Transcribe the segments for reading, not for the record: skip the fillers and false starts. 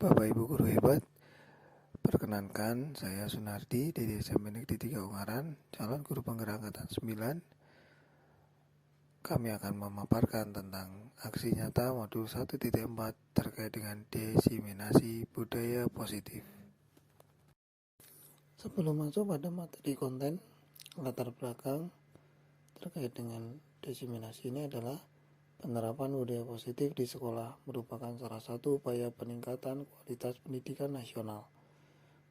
Bapak Ibu guru hebat, perkenankan saya Sunardi dari SMP Negeri 3 Ungaran, calon guru penggerak angkatan 9. Kami akan memaparkan tentang aksi nyata modul 1.4 terkait dengan diseminasi budaya positif. Sebelum masuk pada materi konten, latar belakang terkait dengan diseminasi ini adalah penerapan budaya positif di sekolah merupakan salah satu upaya peningkatan kualitas pendidikan nasional.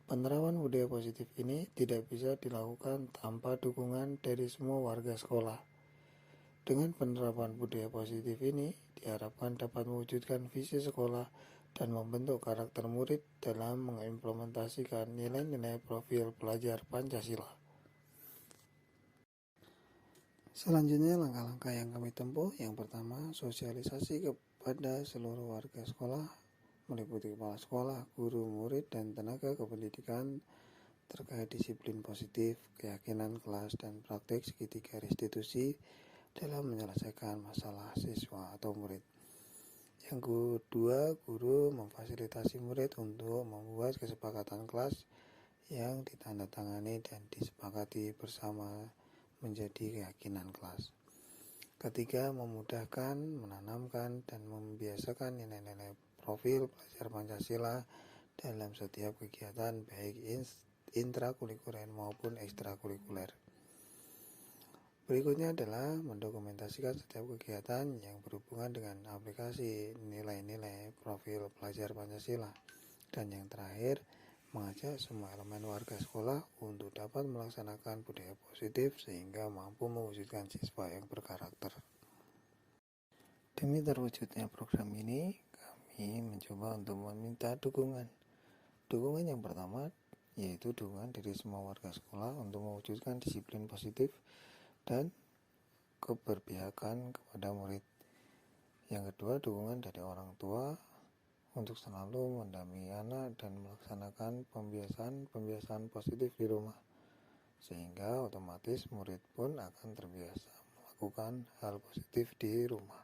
Penerapan budaya positif ini tidak bisa dilakukan tanpa dukungan dari semua warga sekolah. Dengan penerapan budaya positif ini diharapkan dapat mewujudkan visi sekolah dan membentuk karakter murid dalam mengimplementasikan nilai-nilai profil pelajar Pancasila. Selanjutnya langkah-langkah yang kami tempuh. Yang pertama, sosialisasi kepada seluruh warga sekolah meliputi kepala sekolah, guru, murid, dan tenaga kependidikan terkait disiplin positif, keyakinan kelas, dan praktik segitiga restitusi dalam menyelesaikan masalah siswa atau murid. Yang kedua, guru memfasilitasi murid untuk membuat kesepakatan kelas yang ditandatangani dan disepakati bersama menjadi keyakinan kelas. Ketiga, memudahkan, menanamkan, dan membiasakan nilai-nilai profil pelajar Pancasila dalam setiap kegiatan baik intrakurikuler maupun ekstrakurikuler. Berikutnya adalah mendokumentasikan setiap kegiatan yang berhubungan dengan aplikasi nilai-nilai profil pelajar Pancasila. Dan yang terakhir, mengajak semua elemen warga sekolah untuk dapat melaksanakan budaya positif sehingga mampu mewujudkan siswa yang berkarakter. Demi terwujudnya program ini, kami mencoba untuk meminta dukungan. Dukungan yang pertama yaitu dukungan dari semua warga sekolah untuk mewujudkan disiplin positif dan keberpihakan kepada murid. Yang kedua, dukungan dari orang tua untuk selalu mendampingi anak dan melaksanakan pembiasaan positif di rumah, sehingga otomatis murid pun akan terbiasa melakukan hal positif di rumah.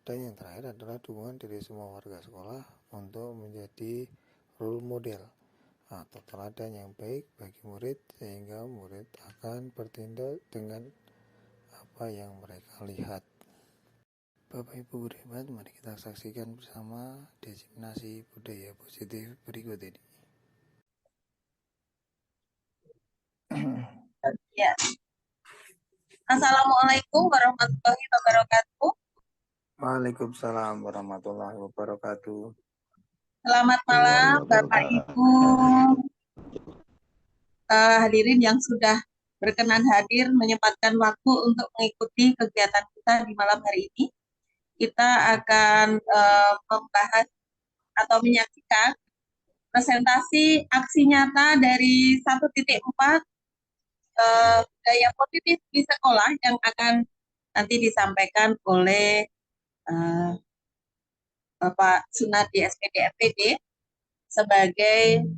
Dan yang terakhir adalah dukungan dari semua warga sekolah untuk menjadi role model atau teladan yang baik bagi murid, sehingga murid akan bertindak dengan apa yang mereka lihat. Bapak Ibu guru hebat, mari kita saksikan bersama diseminasi budaya positif berikut ini. Ya. Assalamualaikum warahmatullahi wabarakatuh. Waalaikumsalam warahmatullahi wabarakatuh. Selamat malam Bapak Ibu hadirin yang sudah berkenan hadir menyempatkan waktu untuk mengikuti kegiatan kita di malam hari ini. Kita akan membahas atau menyaksikan presentasi aksi nyata dari 1.4 budaya positif di sekolah yang akan nanti disampaikan oleh Bapak Sunardi SPD FPD sebagai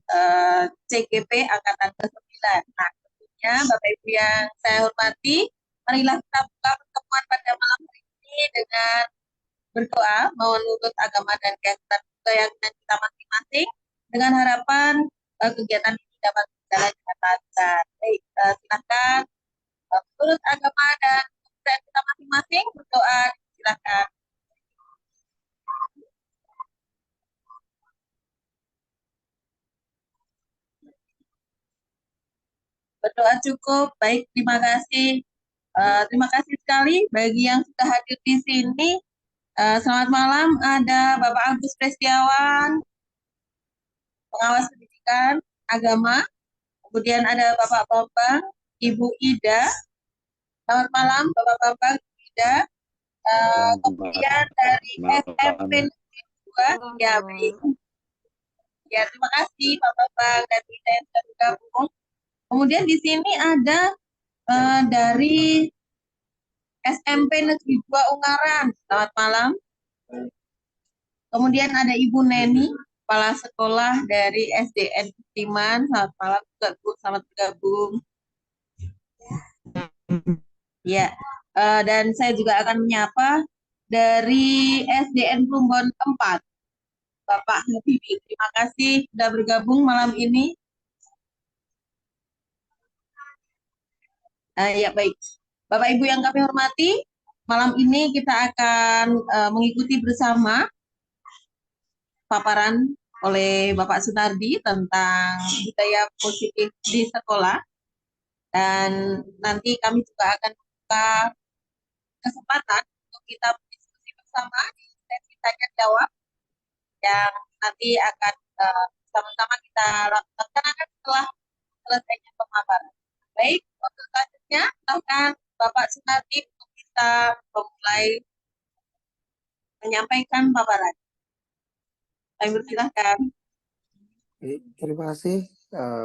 CGP Angkatan ke-9. Nah, tentunya Bapak Ibu yang saya hormati, marilah kita buka pertemuan pada malam hari ini dengan berdoa, menurut agama dan keyakinan kita masing-masing, dengan harapan kegiatan ini dapat berjalan dengan lancar. Baik, silakan menurut agama dan keyakinan kita masing-masing berdoa, silakan. Berdoa cukup, baik, terima kasih. Terima kasih sekali bagi yang sudah hadir di sini. Selamat malam, ada Bapak Agus Prestiawan, pengawas pendidikan agama. Kemudian ada Bapak Bambang, Ibu Ida. Selamat malam, Bapak Bambang, Ibu Ida. Kemudian dari SMP Negeri 2, ya baik. Ya, terima kasih Pak Bambang dan Ida yang sudah bergabung. Kemudian di sini ada dari SMP Negeri 2 Ungaran. Selamat malam. Kemudian ada Ibu Neni, Kepala Sekolah dari SDN Timan. Selamat malam juga Bu, selamat bergabung. Ya, dan saya juga akan menyapa dari SDN Plumbon 4, Bapak Habibie. Terima kasih sudah bergabung malam ini. Ya baik, Bapak Ibu yang kami hormati, malam ini kita akan mengikuti bersama paparan oleh Bapak Sunardi tentang budaya positif di sekolah. Dan nanti kami juga akan membuka kesempatan untuk kita berdiskusi bersama di sesi tanya jawab yang nanti akan sama-sama kita laksanakan setelah selesainya pemaparan. Baik, untuk selanjutnya, silakan Bapak Sunardi untuk kita memulai menyampaikan paparan. Kami persilahkan. Terima kasih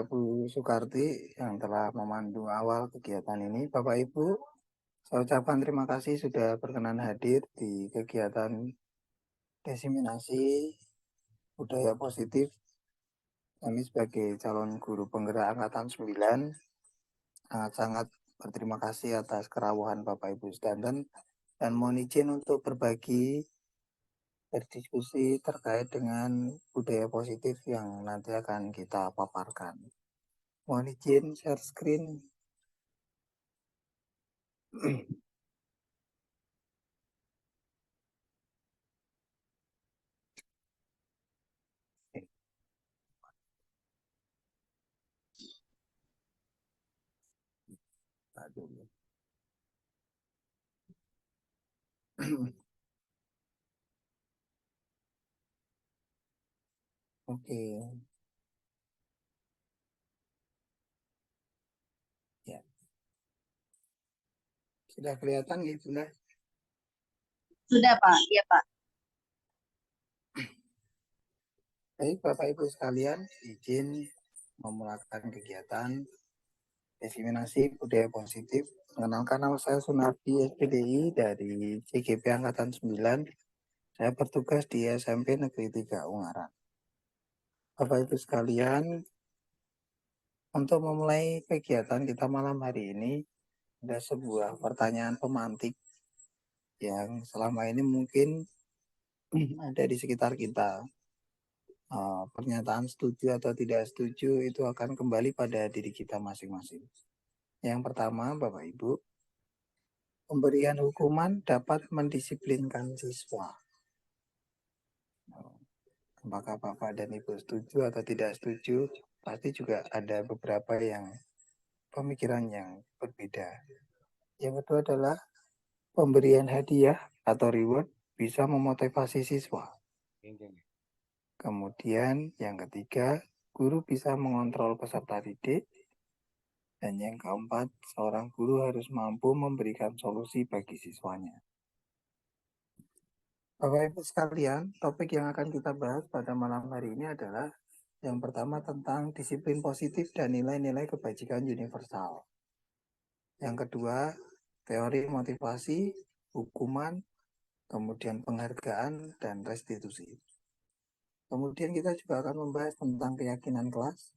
Bu Soekarti yang telah memandu awal kegiatan ini. Bapak Ibu, saya ucapkan terima kasih sudah berkenan hadir di kegiatan diseminasi budaya positif. Kami sebagai calon guru penggerak angkatan 9 sangat-sangat berterima kasih atas kerawahan Bapak Ibu sekalian dan mohon izin untuk berbagi berdiskusi terkait dengan budaya positif yang nanti akan kita paparkan. Mohon izin share screen. Oke, ya sudah kelihatan gitu lah. Sudah Pak, iya Pak. Baik Bapak Ibu sekalian, izin memulakan kegiatan diseminasi budaya positif. Mengenalkan nama saya Sunardi SPDI dari CGP Angkatan 9. Saya bertugas di SMP Negeri 3 Ungaran. Bapak Ibu sekalian, untuk memulai kegiatan kita malam hari ini, ada sebuah pertanyaan pemantik yang selama ini mungkin ada di sekitar kita. Pernyataan setuju atau tidak setuju itu akan kembali pada diri kita masing-masing. Yang pertama, Bapak Ibu, pemberian hukuman dapat mendisiplinkan siswa. Apakah Bapak dan Ibu setuju atau tidak setuju? Pasti juga ada beberapa yang pemikiran yang berbeda. Yang kedua adalah pemberian hadiah atau reward bisa memotivasi siswa. Kemudian yang ketiga, guru bisa mengontrol peserta didik. Dan yang keempat, seorang guru harus mampu memberikan solusi bagi siswanya. Bapak Ibu sekalian, topik yang akan kita bahas pada malam hari ini adalah yang pertama tentang disiplin positif dan nilai-nilai kebajikan universal. Yang kedua, teori motivasi, hukuman, kemudian penghargaan, dan restitusi. Kemudian kita juga akan membahas tentang keyakinan kelas.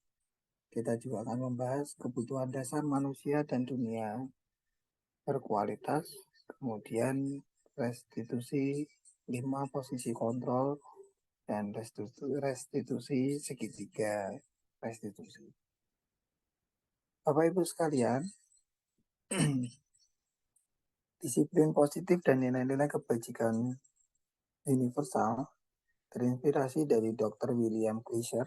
Kita juga akan membahas kebutuhan dasar manusia dan dunia berkualitas. Kemudian restitusi 5 posisi kontrol dan restitusi segitiga restitusi. Bapak Ibu sekalian, disiplin positif dan nilai-nilai kebajikan universal terinspirasi dari Dr. William Gleiser,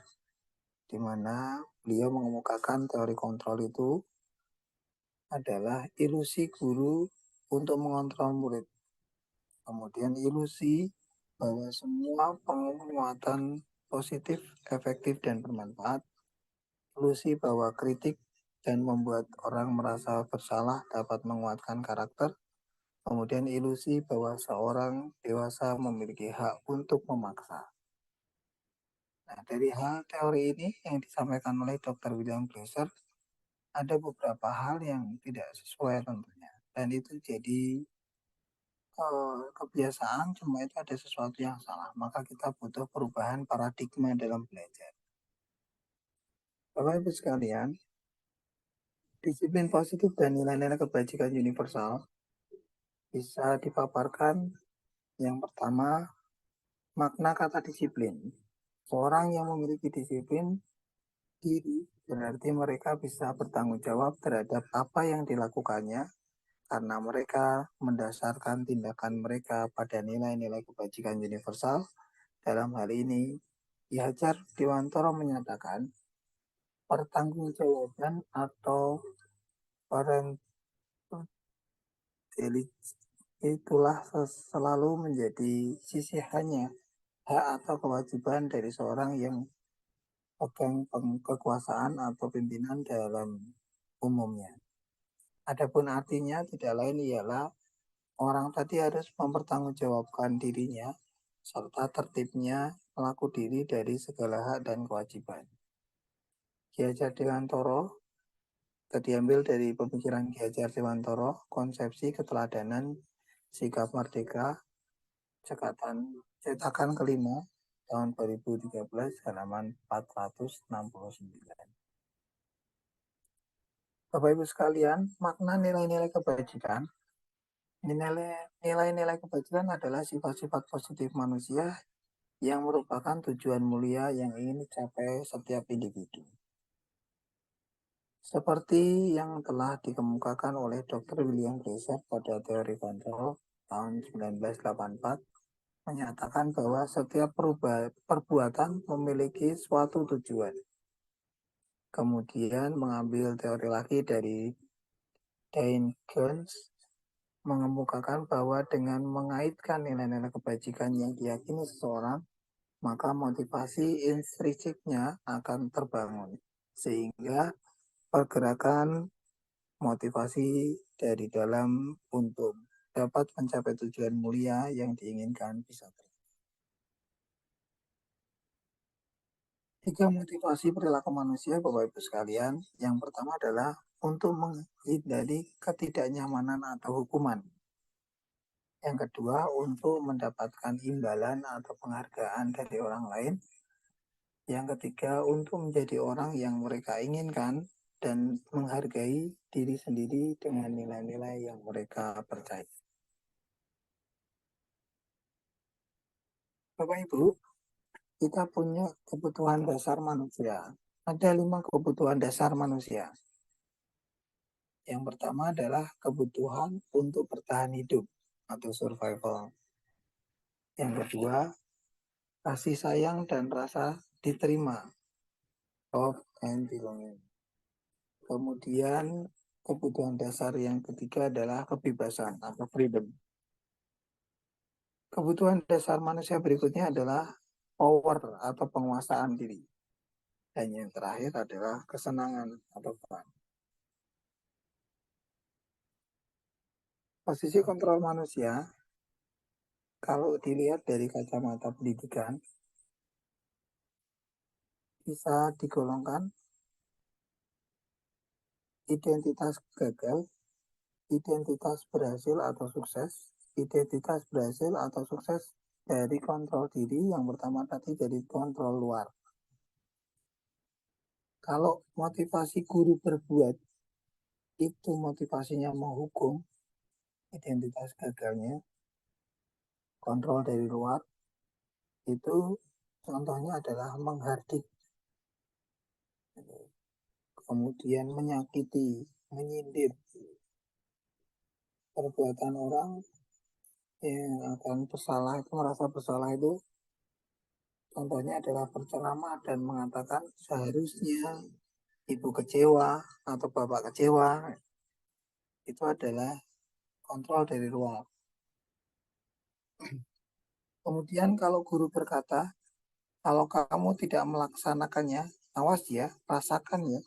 di mana beliau mengemukakan teori kontrol itu adalah ilusi guru untuk mengontrol murid. Kemudian ilusi bahwa semua penguatan positif, efektif, dan bermanfaat. Ilusi bahwa kritik dan membuat orang merasa bersalah dapat menguatkan karakter. Kemudian ilusi bahwa seorang dewasa memiliki hak untuk memaksa. Nah, dari hal teori ini yang disampaikan oleh Dr. William Gleiser, ada beberapa hal yang tidak sesuai tentunya. Dan itu jadi kebiasaan, cuma itu ada sesuatu yang salah. Maka kita butuh perubahan paradigma dalam belajar. Bapak Ibu sekalian, disiplin positif dan nilai-nilai kebajikan universal bisa dipaparkan yang pertama, makna kata disiplin. Seorang yang memiliki disiplin diri berarti mereka bisa bertanggung jawab terhadap apa yang dilakukannya karena mereka mendasarkan tindakan mereka pada nilai-nilai kebajikan universal. Dalam hal ini, Ki Hajar Dewantara menyatakan pertanggungjawaban atau parental itulah selalu menjadi sisihannya hak atau kewajiban dari seorang yang pegang kekuasaan atau pimpinan dalam umumnya. Adapun artinya tidak lain ialah orang tadi harus mempertanggungjawabkan dirinya serta tertibnya melaku diri dari segala hak dan kewajiban. Ki Hajar Dewantara diambil dari pemikiran Ki Hajar Dewantara, konsepsi keteladanan, sikap merdeka, cetakan kelima tahun 2013 halaman 469. Bapak Ibu sekalian, makna nilai-nilai kebajikan. Nilai-nilai kebajikan adalah sifat-sifat positif manusia yang merupakan tujuan mulia yang ingin dicapai setiap individu. Seperti yang telah dikemukakan oleh Dr. William Glasser pada teori kontrol tahun 1984, menyatakan bahwa setiap perbuatan memiliki suatu tujuan. Kemudian mengambil teori lagi dari Dane Jones, mengemukakan bahwa dengan mengaitkan nilai-nilai kebajikan yang diyakini seseorang, maka motivasi intrinsiknya akan terbangun. Sehingga pergerakan motivasi dari dalam untuk dapat mencapai tujuan mulia yang diinginkan bisa tercapai. Tiga motivasi perilaku manusia, Bapak Ibu sekalian. Yang pertama adalah untuk menghindari ketidaknyamanan atau hukuman. Yang kedua, untuk mendapatkan imbalan atau penghargaan dari orang lain. Yang ketiga, untuk menjadi orang yang mereka inginkan dan menghargai diri sendiri dengan nilai-nilai yang mereka percaya. Bapak Ibu, kita punya kebutuhan dasar manusia. Ada 5 kebutuhan dasar manusia. Yang pertama adalah kebutuhan untuk bertahan hidup atau survival. Yang kedua, kasih sayang dan rasa diterima, love and belonging. Kemudian kebutuhan dasar yang ketiga adalah kebebasan atau freedom. Kebutuhan dasar manusia berikutnya adalah power atau penguasaan diri. Dan yang terakhir adalah kesenangan atau fun. Posisi kontrol manusia, kalau dilihat dari kacamata pendidikan, bisa digolongkan identitas gagal, identitas berhasil atau sukses, identitas berhasil atau sukses dari kontrol diri. Yang pertama tadi dari kontrol luar. Kalau motivasi guru berbuat itu motivasinya menghukum, identitas gagalnya kontrol dari luar, itu contohnya adalah menghardik, kemudian menyakiti, menyindir perbuatan orang yang akan bersalah, itu merasa bersalah itu contohnya adalah berceramah dan mengatakan seharusnya ibu kecewa atau bapak kecewa. Itu adalah kontrol dari luar. Kemudian kalau guru berkata, kalau kamu tidak melaksanakannya, awas ya, rasakan ya.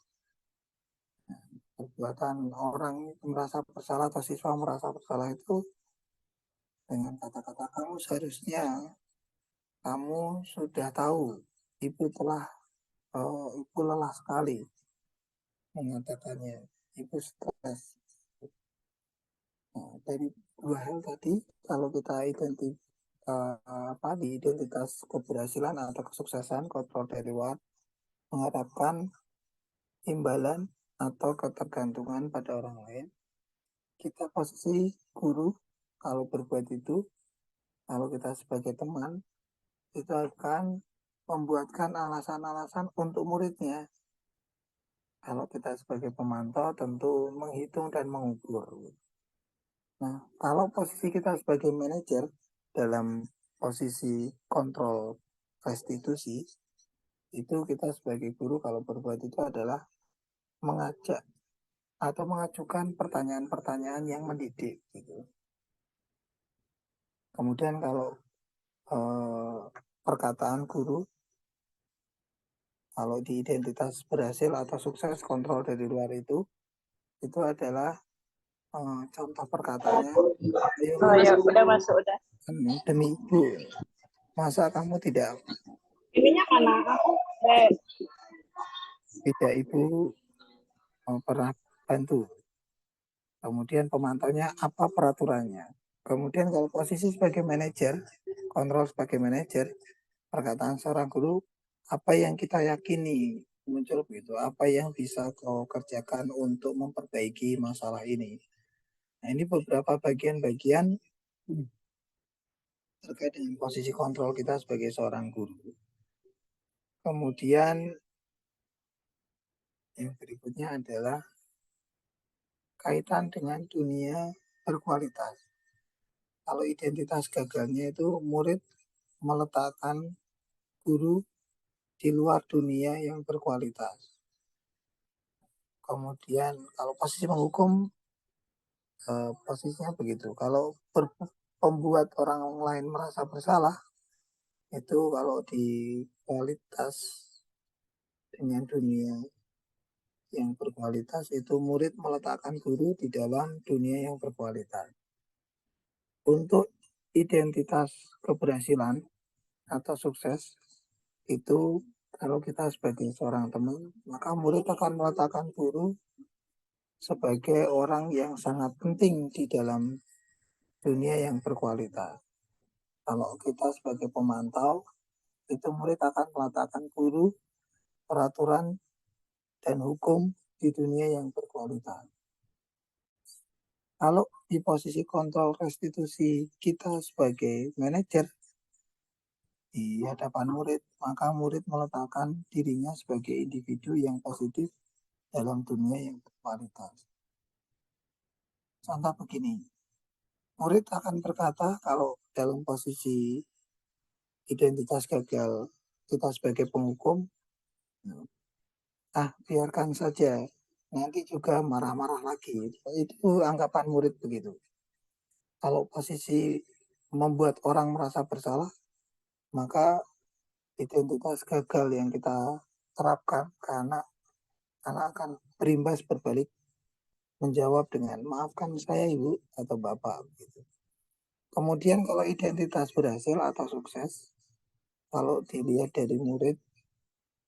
Perbuatan orang merasa bersalah atau siswa merasa bersalah itu dengan kata-kata kamu seharusnya kamu sudah tahu ibu telah ibu lelah sekali mengatakannya, ibu stres. Nah, dari dua hal tadi kalau kita di identitas keberhasilan atau kesuksesan kontrol dari luar mengharapkan imbalan atau ketergantungan pada orang lain, kita posisi guru kalau berbuat itu, kalau kita sebagai teman itu akan membuatkan alasan-alasan untuk muridnya. Kalau kita sebagai pemantau tentu menghitung dan mengukur. Nah, kalau posisi kita sebagai manajer dalam posisi kontrol restitusi, itu kita sebagai guru kalau berbuat itu adalah mengajak atau mengajukan pertanyaan-pertanyaan yang mendidik gitu. Kemudian kalau perkataan guru, kalau di identitas berhasil atau sukses kontrol dari luar itu adalah contoh perkataannya, ayo Oh ya, udah masuk, udah. demi ibu, masa kamu tidak Ininya mana? Aku ibu pernah bantu. Kemudian pemantaunya apa peraturannya. Kemudian kalau posisi sebagai manajer, kontrol sebagai manajer, perkataan seorang guru, apa yang kita yakini muncul begitu, apa yang bisa kau kerjakan untuk memperbaiki masalah ini. Nah, ini beberapa bagian-bagian terkait dengan posisi kontrol kita sebagai seorang guru. Kemudian yang berikutnya adalah kaitan dengan dunia berkualitas. Kalau identitas gagalnya itu murid meletakkan guru di luar dunia yang berkualitas. Kemudian kalau posisi menghukum, posisinya begitu. Kalau membuat orang lain merasa bersalah, itu kalau di kualitas dengan dunia yang berkualitas, itu murid meletakkan guru di dalam dunia yang berkualitas. Untuk identitas keberhasilan atau sukses, itu kalau kita sebagai seorang teman, maka murid akan meletakkan guru sebagai orang yang sangat penting di dalam dunia yang berkualitas. Kalau kita sebagai pemantau, itu murid akan meletakkan guru, peraturan, dan hukum di dunia yang berkualitas. Kalau di posisi kontrol restitusi kita sebagai manajer di hadapan murid, maka murid meletakkan dirinya sebagai individu yang positif dalam dunia yang berkualitas. Contoh begini, murid akan berkata kalau dalam posisi identitas gagal kita sebagai penghukum, biarkan saja, nanti juga marah-marah lagi. Itu anggapan murid begitu. Kalau posisi membuat orang merasa bersalah, maka identitas gagal yang kita terapkan karena anak akan berimbas berbalik menjawab dengan maafkan saya ibu atau bapak gitu. Kemudian kalau identitas berhasil atau sukses, kalau dilihat dari murid,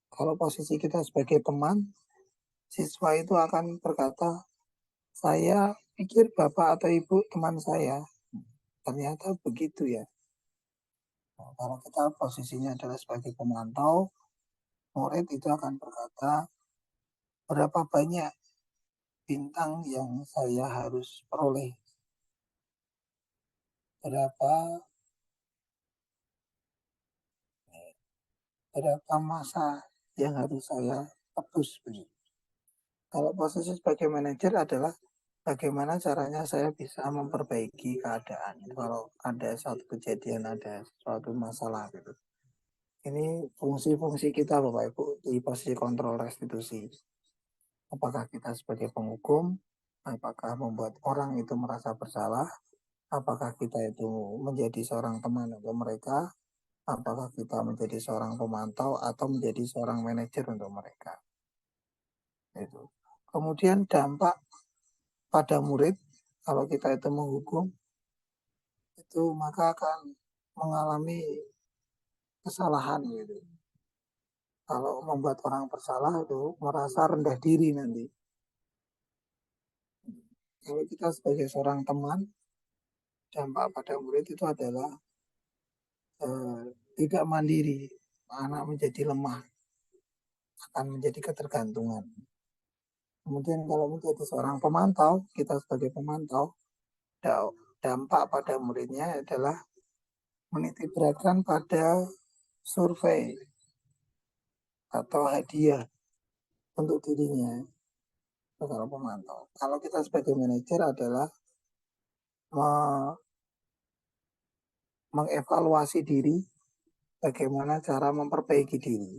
kalau posisi kita sebagai teman, siswa itu akan berkata, saya pikir bapak atau ibu teman saya, ternyata begitu ya. Nah, kalau kita posisinya adalah sebagai pemantau, murid itu akan berkata, berapa banyak bintang yang saya harus peroleh, berapa masa yang harus saya tebus. Kalau posisi sebagai manajer adalah bagaimana caranya saya bisa memperbaiki keadaan. Kalau ada satu kejadian, ada suatu masalah gitu. Ini fungsi-fungsi kita Bapak Ibu di posisi kontrol restitusi. Apakah kita sebagai penghukum, apakah membuat orang itu merasa bersalah, apakah kita itu menjadi seorang teman untuk mereka, apakah kita menjadi seorang pemantau atau menjadi seorang manajer untuk mereka. Itu. Kemudian dampak pada murid, kalau kita itu menghukum, itu maka akan mengalami kesalahan gitu. Kalau membuat orang bersalah itu merasa rendah diri nanti. Kalau kita sebagai seorang teman, dampak pada murid itu adalah tidak mandiri, anak menjadi lemah, akan menjadi ketergantungan. Kemudian kalau menjadi seorang pemantau, kita sebagai pemantau, dampak pada muridnya adalah menitik beratkan pada survei. atau hadiah untuk dirinya kalau pemantau. Kalau kita sebagai manajer adalah mengevaluasi diri, bagaimana cara memperbaiki diri.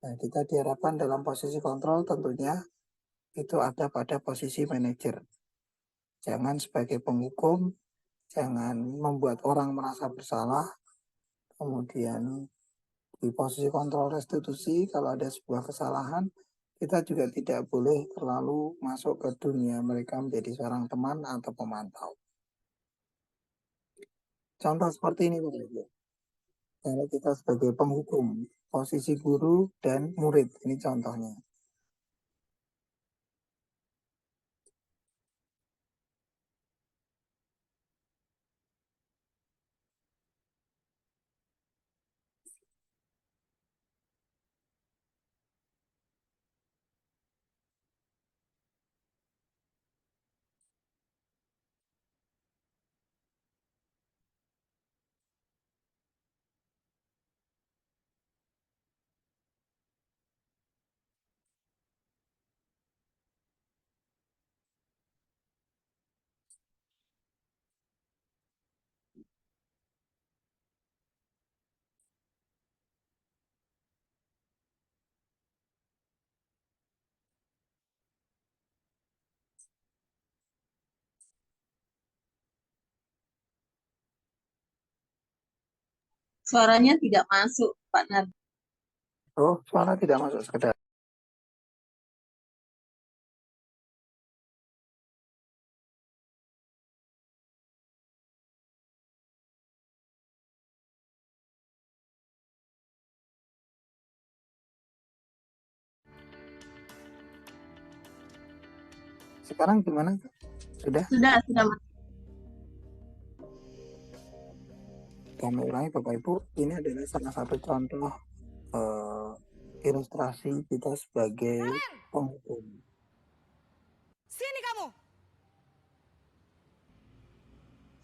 Nah, kita diharapkan dalam posisi kontrol tentunya itu ada pada posisi manajer. Jangan sebagai penghukum, jangan membuat orang merasa bersalah. Kemudian di posisi kontrol restitusi, kalau ada sebuah kesalahan, kita juga tidak boleh terlalu masuk ke dunia mereka menjadi seorang teman atau pemantau. Contoh seperti ini, Bapak Ibu. Kalau kita sebagai penghukum, posisi guru dan murid, ini contohnya. Suaranya tidak masuk, Pak Nar. Oh, suara tidak masuk sekedar. Sekarang gimana? Sudah? Sudah, Mas. Kami ulangi Bapak Ibu, ini adalah salah satu contoh ilustrasi kita sebagai penghukum. Sini kamu.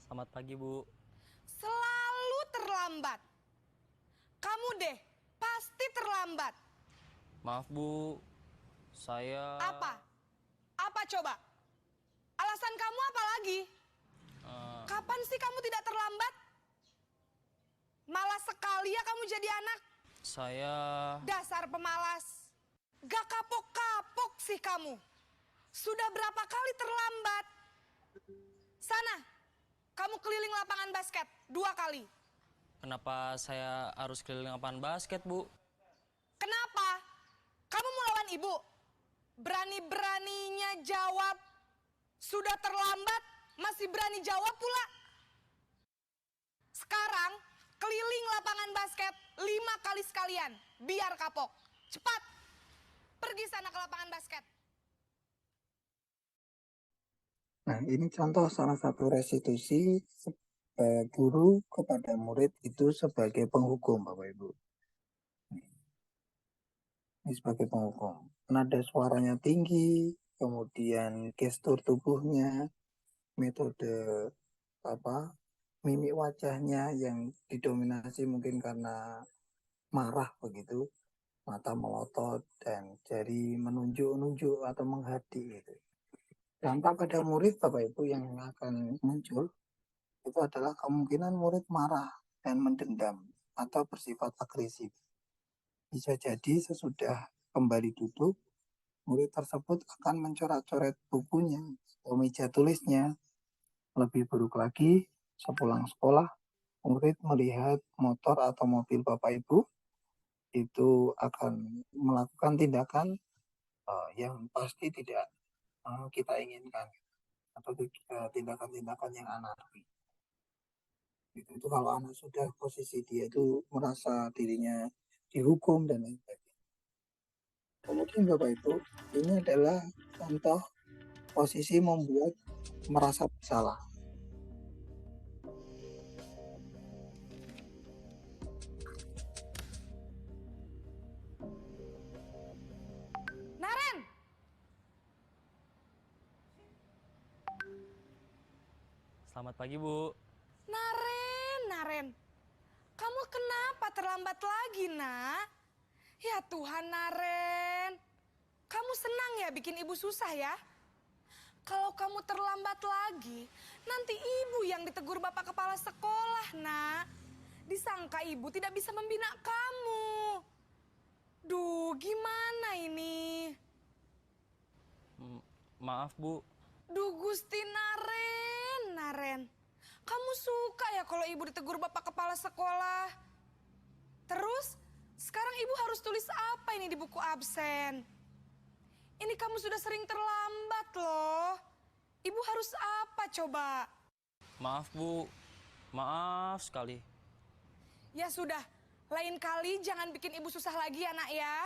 Selamat pagi, Bu. Selalu terlambat. Kamu deh, pasti terlambat. Maaf, Bu. Saya... Apa? Apa coba? Alasan kamu apa lagi? Kapan sih kamu tidak terlambat? Malas sekali ya kamu jadi anak. Saya... Dasar pemalas. Gak kapok-kapok sih kamu. Sudah berapa kali terlambat? Sana, kamu keliling lapangan basket 2 kali. Kenapa saya harus keliling lapangan basket, Bu? Kenapa? Kamu mau lawan ibu? Berani-beraninya jawab. Sudah terlambat, masih berani jawab pula. Sekarang, keliling lapangan basket 5 kali sekalian. Biar kapok. Cepat, pergi sana ke lapangan basket. Nah, ini contoh salah satu restitusi guru kepada murid itu sebagai penghukum, Bapak Ibu. Ini sebagai penghukum. Nada suaranya tinggi, kemudian gestur tubuhnya, metode mimik wajahnya yang didominasi mungkin karena marah begitu, mata melotot dan jari menunjuk-nunjuk atau menghadi gitu. Dampak pada murid Bapak Ibu yang akan muncul itu adalah kemungkinan murid marah dan mendendam atau bersifat agresif. Bisa jadi sesudah kembali duduk, murid tersebut akan mencoret-coret bukunya atau meja tulisnya. Lebih buruk lagi, sepulang sekolah, murid melihat motor atau mobil Bapak Ibu itu akan melakukan tindakan yang pasti tidak kita inginkan atau tindakan-tindakan yang anarki. Itu kalau anak sudah posisi dia itu merasa dirinya dihukum dan lain sebagainya. Kemudian Bapak Ibu, ini adalah contoh posisi membuat merasa bersalah. Naren! Selamat pagi, Bu. Naren. Kamu kenapa terlambat lagi, nak? Ya Tuhan, Naren. Kamu senang ya bikin ibu susah ya? Kalau kamu terlambat lagi, nanti ibu yang ditegur bapak kepala sekolah, nak. Disangka ibu tidak bisa membina kamu. Duh, gimana ini? Maaf, Bu. Duh, Gusti Naren. Kamu suka ya kalau ibu ditegur bapak kepala sekolah? Terus, sekarang ibu harus tulis apa ini di buku absen? Ini kamu sudah sering terlambat loh. Ibu harus apa coba? Maaf, Bu. Maaf sekali. Ya sudah, lain kali jangan bikin ibu susah lagi ya nak ya.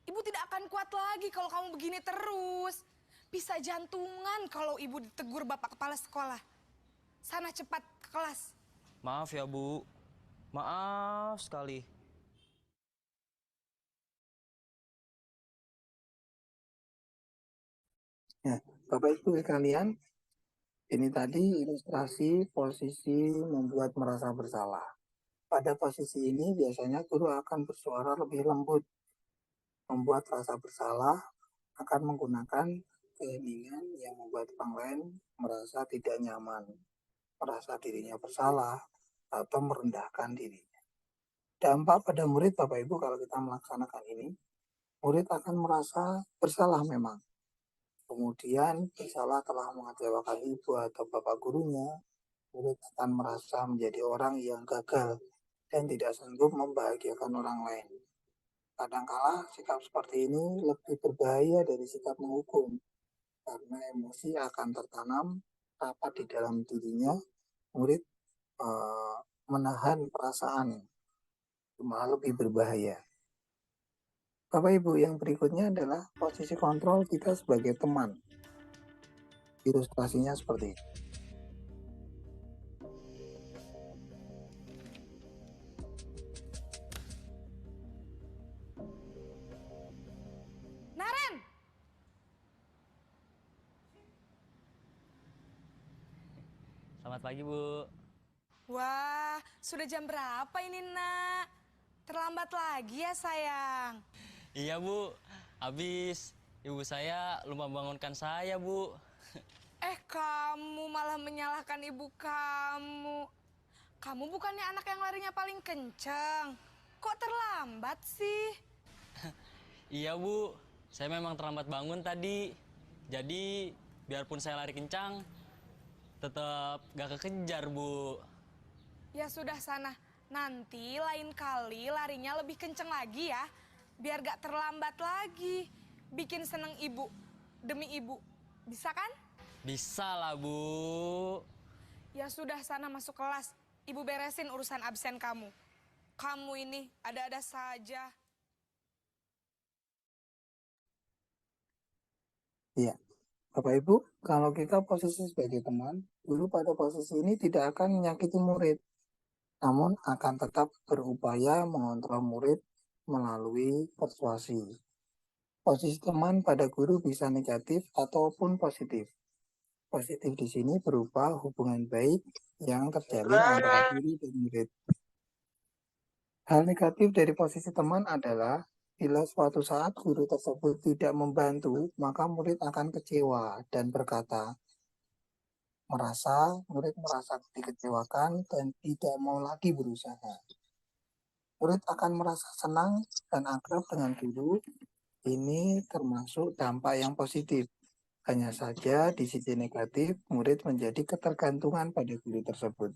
Ibu tidak akan kuat lagi kalau kamu begini terus. Bisa jantungan kalau ibu ditegur bapak kepala sekolah. Sana cepat ke kelas. Maaf ya, Bu. Maaf sekali. Ya, Bapak Ibu sekalian, ini tadi ilustrasi posisi membuat merasa bersalah. Pada posisi ini biasanya guru akan bersuara lebih lembut. Membuat rasa bersalah akan menggunakan keheningan yang membuat orang lain merasa tidak nyaman, merasa dirinya bersalah, atau merendahkan dirinya. Dampak pada murid Bapak Ibu kalau kita melaksanakan ini, murid akan merasa bersalah memang. Kemudian bersalah telah mengecewakan ibu atau bapak gurunya, murid akan merasa menjadi orang yang gagal dan tidak sanggup membahagiakan orang lain. Kadangkala sikap seperti ini lebih berbahaya dari sikap menghukum, karena emosi akan tertanam rapat di dalam dirinya, murid menahan perasaan, malah lebih berbahaya. Bapak Ibu, yang berikutnya adalah posisi kontrol kita sebagai teman. Ilustrasinya seperti ini. Naren! Selamat pagi, Bu. Wah, sudah jam berapa ini nak? Terlambat lagi ya sayang. Iya, Bu. Habis ibu saya lupa bangunkan saya, Bu. Kamu malah menyalahkan ibu kamu. Kamu bukannya anak yang larinya paling kenceng. Kok terlambat sih? Iya, Bu. Saya memang terlambat bangun tadi. Jadi, biarpun saya lari kencang, tetap gak kekejar, Bu. Ya sudah sana, nanti lain kali larinya lebih kenceng lagi ya. Biar gak terlambat lagi. Bikin seneng ibu, demi ibu. Bisa kan? Bisa lah, Bu. Ya sudah sana masuk kelas. Ibu beresin urusan absen kamu. Kamu ini ada-ada saja. Ya, Bapak Ibu, kalau kita posisi sebagai teman, guru pada posisi ini tidak akan menyakiti murid, namun akan tetap berupaya mengontrol murid melalui persuasi. Posisi teman pada guru bisa negatif ataupun positif. Positif di sini berupa hubungan baik yang terjalin antara guru dan murid. Hal negatif dari posisi teman adalah bila suatu saat guru tersebut tidak membantu, maka murid akan kecewa dan murid merasa dikecewakan dan tidak mau lagi berusaha. Murid akan merasa senang dan akrab dengan guru. Ini termasuk dampak yang positif. Hanya saja di sisi negatif, murid menjadi ketergantungan pada guru tersebut.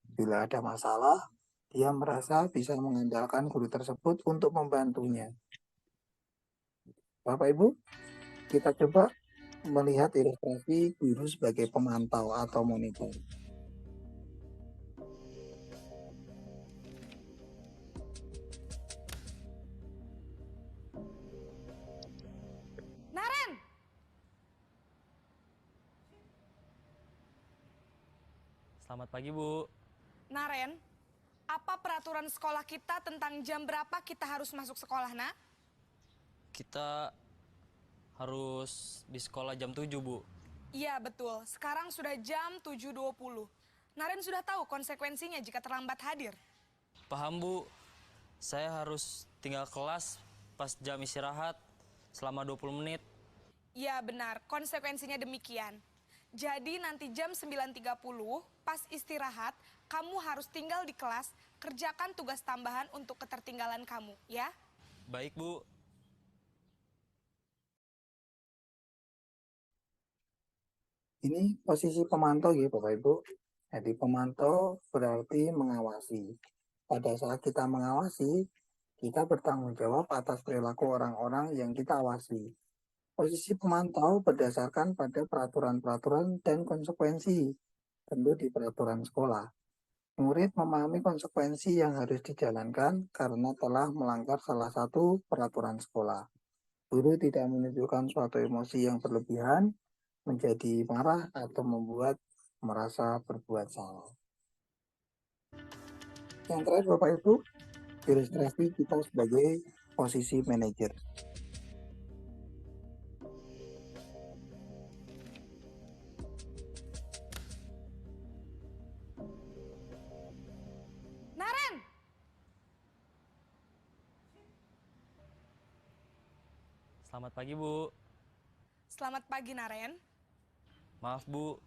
Bila ada masalah, dia merasa bisa mengandalkan guru tersebut untuk membantunya. Bapak Ibu, kita coba melihat ilustrasi guru sebagai pemantau atau monitor. Naren! Selamat pagi, Bu. Naren, apa peraturan sekolah kita tentang jam berapa kita harus masuk sekolah, nak? Kita harus di sekolah jam 7, Bu. Iya, betul. Sekarang sudah jam 7.20. Naren sudah tahu konsekuensinya jika terlambat hadir. Paham, Bu. Saya harus tinggal kelas pas jam istirahat selama 20 menit. Ya benar, konsekuensinya demikian. Jadi nanti jam 9.30 pas istirahat, kamu harus tinggal di kelas, kerjakan tugas tambahan untuk ketertinggalan kamu, ya. Baik, Bu. Ini posisi pemantau ya Bapak Ibu. Jadi pemantau berarti mengawasi. Pada saat kita mengawasi, kita bertanggung jawab atas perilaku orang-orang yang kita awasi. Posisi pemantau berdasarkan pada peraturan-peraturan dan konsekuensi, tentu di peraturan sekolah. Murid memahami konsekuensi yang harus dijalankan karena telah melanggar salah satu peraturan sekolah. Guru tidak menunjukkan suatu emosi yang berlebihan, menjadi marah atau membuat merasa berbuat salah. Yang terakhir Bapak Ibu, ilustrasi kita sebagai posisi manajer. Naren! Selamat pagi, Bu. Selamat pagi, Naren. Maaf, Bu.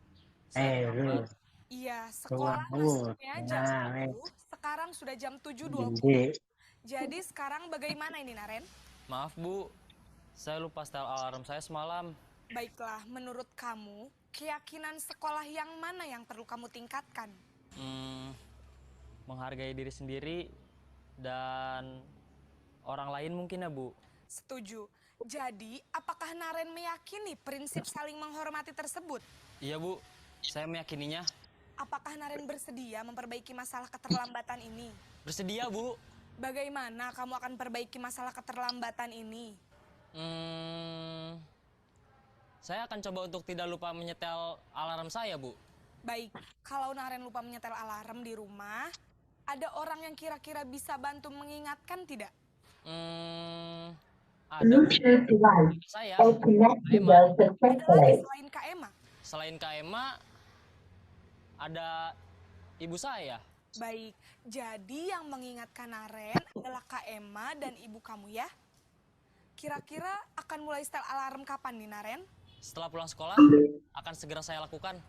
Saya Lu terlambat. Iya, sekolah rambut, masuknya jam nah, 10, sekarang sudah jam 7.20. gede. Jadi sekarang bagaimana ini, Naren? Maaf, Bu. Saya lupa setel alarm saya semalam. Baiklah, menurut kamu, keyakinan sekolah yang mana yang perlu kamu tingkatkan? Menghargai diri sendiri dan orang lain mungkin ya, Bu. Setuju. Jadi, apakah Naren meyakini prinsip saling menghormati tersebut? Iya, Bu. Saya meyakininya. Apakah Naren bersedia memperbaiki masalah keterlambatan ini? Bersedia, Bu. Bagaimana kamu akan perbaiki masalah keterlambatan ini? Saya akan coba untuk tidak lupa menyetel alarm saya, Bu. Baik, kalau Naren lupa menyetel alarm di rumah, ada orang yang kira-kira bisa bantu mengingatkan tidak? Ada, Bu. Bluetooth device Saya, is connected Emma. Ada lagi selain Kak Emma? Selain Kak Emma, ada ibu saya. Baik, jadi yang mengingatkan Naren adalah Kak Emma dan ibu kamu ya? Kira-kira akan mulai setel alarm kapan nih, Naren? Setelah pulang sekolah, akan segera saya lakukan.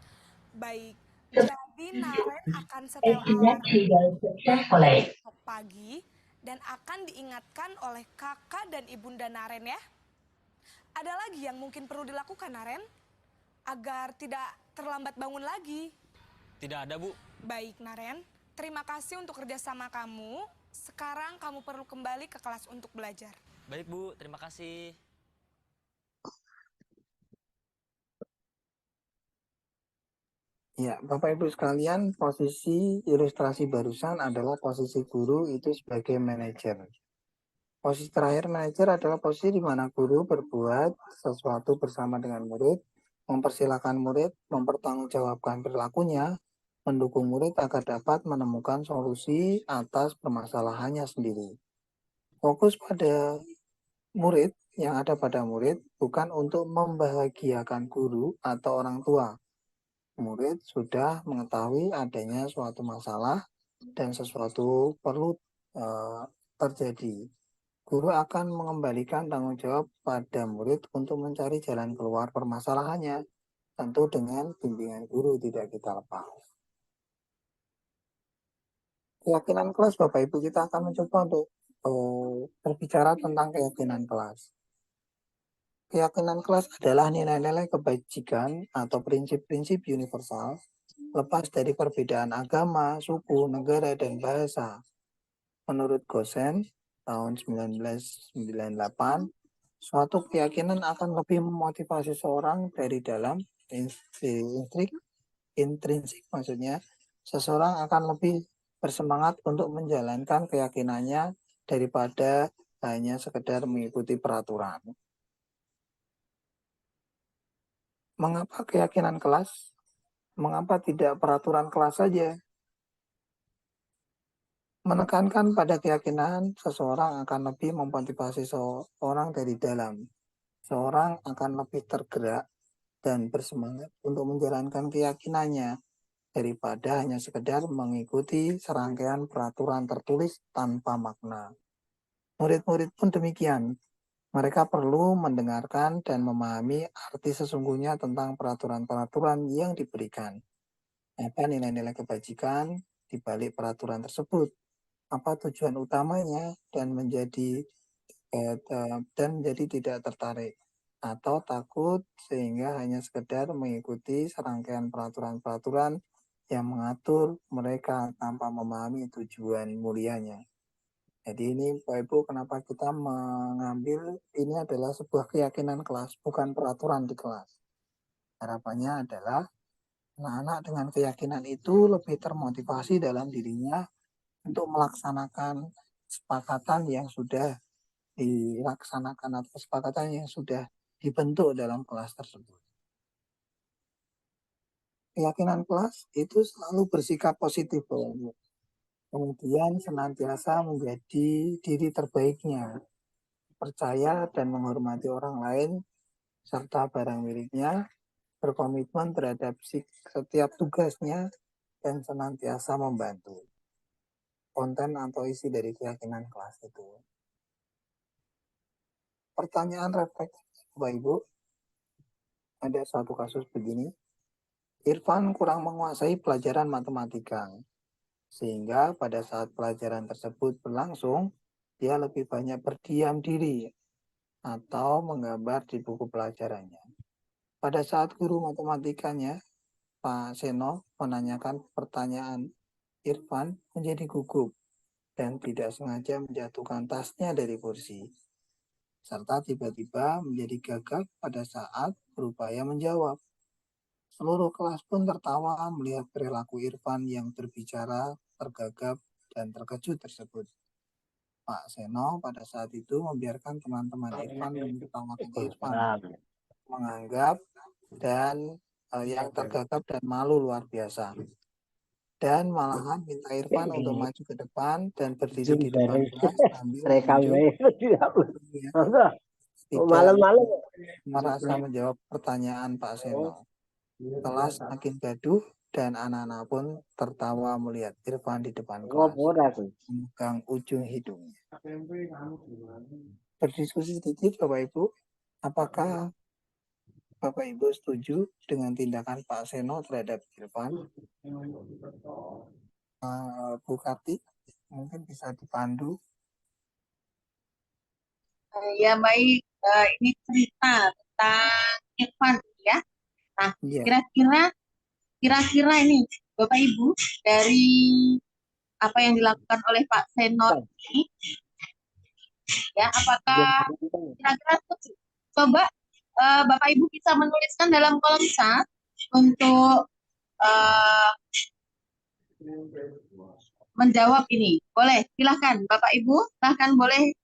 Baik, jadi Naren akan setel is alarm connected successfully. besok pagi dan akan diingatkan oleh kakak dan ibunda Naren ya. Ada lagi yang mungkin perlu dilakukan, Naren? Agar tidak terlambat bangun lagi. Tidak ada, Bu. Baik, Naren. Terima kasih untuk kerjasama kamu. Sekarang kamu perlu kembali ke kelas untuk belajar. Baik, Bu. Terima kasih. Ya, Bapak Ibu sekalian, posisi ilustrasi barusan adalah posisi guru itu sebagai manajer. Posisi terakhir manajer adalah posisi di mana guru berbuat sesuatu bersama dengan murid, mempersilahkan murid, mempertanggungjawabkan perilakunya, mendukung murid agar dapat menemukan solusi atas permasalahannya sendiri. Fokus pada murid yang ada pada murid bukan untuk membahagiakan guru atau orang tua. Murid sudah mengetahui adanya suatu masalah dan sesuatu perlu terjadi. Guru akan mengembalikan tanggung jawab pada murid untuk mencari jalan keluar permasalahannya. Tentu dengan bimbingan guru tidak kita lepas. Keyakinan kelas Bapak Ibu, kita akan mencoba untuk berbicara tentang keyakinan kelas. Keyakinan kelas adalah nilai-nilai kebajikan atau prinsip-prinsip universal lepas dari perbedaan agama, suku, negara, dan bahasa. Menurut Gosen tahun 1998, suatu keyakinan akan lebih memotivasi seorang dari dalam intrinsik maksudnya, seseorang akan lebih bersemangat untuk menjalankan keyakinannya daripada hanya sekedar mengikuti peraturan. Mengapa keyakinan kelas? Mengapa tidak peraturan kelas saja? Menekankan pada keyakinan seseorang akan lebih memotivasi seorang dari dalam. Seorang akan lebih tergerak dan bersemangat untuk menjalankan keyakinannya daripada hanya sekedar mengikuti serangkaian peraturan tertulis tanpa makna. Murid-murid pun demikian. Mereka perlu mendengarkan dan memahami arti sesungguhnya tentang peraturan-peraturan yang diberikan. Apa nilai-nilai kebajikan di balik peraturan tersebut? Apa tujuan utamanya dan menjadi tidak tertarik atau takut sehingga hanya sekedar mengikuti serangkaian peraturan-peraturan yang mengatur mereka tanpa memahami tujuan mulianya. Jadi ini Bapak Ibu kenapa kita mengambil ini adalah sebuah keyakinan kelas, bukan peraturan di kelas. Harapannya adalah anak-anak dengan keyakinan itu lebih termotivasi dalam dirinya untuk melaksanakan kesepakatan yang sudah dilaksanakan atau kesepakatan yang sudah dibentuk dalam kelas tersebut. Keyakinan kelas itu selalu bersikap positif, Bapak Ibu. Kemudian senantiasa menjadi diri terbaiknya, percaya dan menghormati orang lain serta barang miliknya, berkomitmen terhadap setiap tugasnya, dan senantiasa membantu. Konten atau isi dari keyakinan kelas itu. Pertanyaan refleks, Bapak Ibu, ada satu kasus begini. Irfan kurang menguasai pelajaran matematika, sehingga pada saat pelajaran tersebut berlangsung, dia lebih banyak berdiam diri atau menggambar di buku pelajarannya. Pada saat guru matematikanya, Pak Seno, menanyakan pertanyaan, Irfan menjadi gugup dan tidak sengaja menjatuhkan tasnya dari kursi, serta tiba-tiba menjadi gagap pada saat berupaya menjawab. Seluruh kelas pun tertawa melihat perilaku Irfan yang berbicara, tergagap, dan terkejut tersebut. Pak Seno pada saat itu membiarkan teman-teman Irfan menertawakan Irfan, menganggap dan yang tergagap dan malu luar biasa. Dan malahan minta Irfan untuk maju ke depan dan berdiri di depan kelas sambil menunjuk tidak merasa menjawab pertanyaan Pak Seno. Kelas makin gaduh dan anak-anak pun tertawa melihat Irfan di depan kelas, memegang ujung hidungnya. Berdiskusi sedikit Bapak Ibu, apakah Bapak Ibu setuju dengan tindakan Pak Seno terhadap Irfan? Bu Karti, mungkin bisa dipandu. Ya baik, ini cerita tentang Irfan ya. Nah, Iya. kira-kira ini Bapak Ibu dari apa yang dilakukan oleh Pak Seno ini, ya apakah kira-kira setuju? Coba Bapak Ibu bisa menuliskan dalam kolom chat untuk menjawab ini. Boleh, silahkan Bapak Ibu, silahkan boleh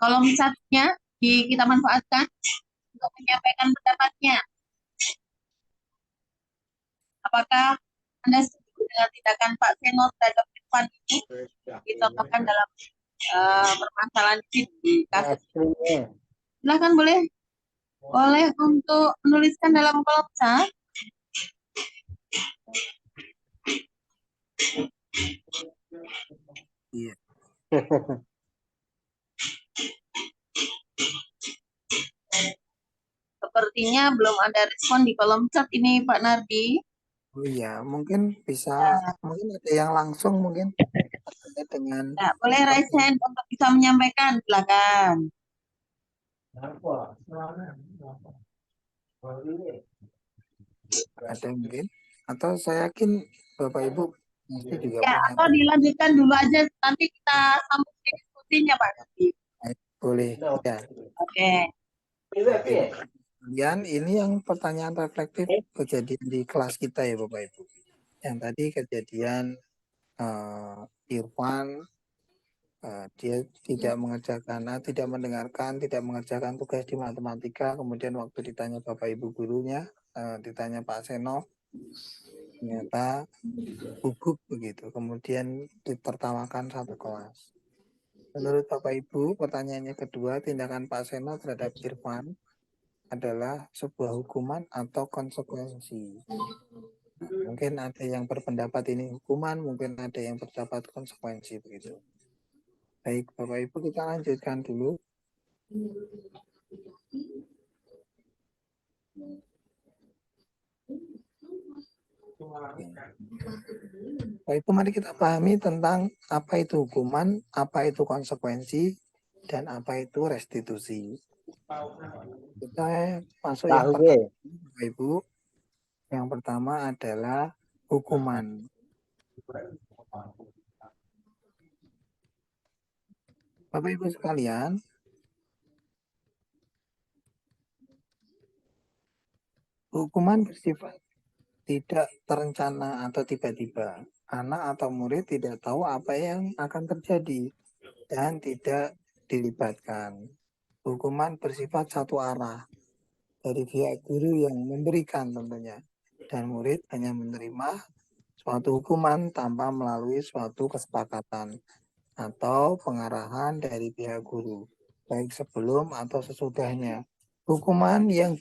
kolom chatnya kita manfaatkan untuk menyampaikan pendapatnya. Apakah Anda setuju dengan tindakan Pak Seno terhadap Irfan ini dicontohkan dalam permasalahan di kasus ini? Silahkan boleh untuk menuliskan dalam kolom chat. Iya. Sepertinya belum ada respon di kolom chat ini Pak Nardi. Oh iya, mungkin bisa, mungkin ada yang langsung mungkin dengan. Ya, boleh raise hand untuk bisa menyampaikan, silakan. Ada mungkin, atau saya yakin Bapak Ibu mesti juga Ya, punya. atau dilanjutkan dulu aja, nanti kita sambung diskusinya Pak Nardi. Boleh, ya. Oke. Kemudian ini yang pertanyaan reflektif kejadian di kelas kita ya Bapak Ibu. Yang tadi kejadian Irfan dia tidak mendengarkan, tidak mengerjakan tugas di matematika. Kemudian waktu ditanya Bapak Ibu gurunya, ditanya Pak Seno, ternyata gugup begitu. Kemudian ditertawakan satu kelas. Menurut Bapak Ibu, pertanyaannya kedua, tindakan Pak Seno terhadap Irfan adalah sebuah hukuman atau konsekuensi. Mungkin ada yang berpendapat ini hukuman, mungkin ada yang berpendapat konsekuensi begitu. Baik, Bapak Ibu kita lanjutkan dulu. Bapak Ibu, mari kita pahami tentang apa itu hukuman, apa itu konsekuensi, dan apa itu restitusi. Kita masuk yang pertama, Bapak Ibu. Yang pertama adalah hukuman. Bapak Ibu sekalian, hukuman bersifat tidak terencana atau tiba-tiba. Anak atau murid tidak tahu apa yang akan terjadi dan tidak dilibatkan. Hukuman bersifat satu arah dari pihak guru yang memberikan tentunya, dan murid hanya menerima suatu hukuman tanpa melalui suatu kesepakatan atau pengarahan dari pihak guru, baik sebelum atau sesudahnya. Hukuman yang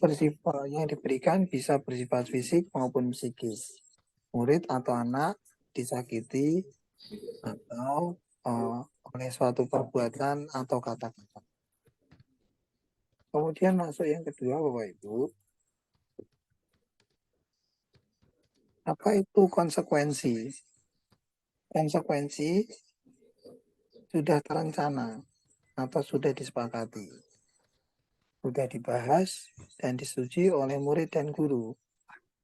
diberikan bisa bersifat fisik maupun psikis. Murid atau anak disakiti atau oleh suatu perbuatan atau kata-kata. Kemudian masuk yang kedua, Bapak Ibu. Apa itu konsekuensi? Konsekuensi sudah terencana atau sudah disepakati, sudah dibahas dan disetujui oleh murid dan guru.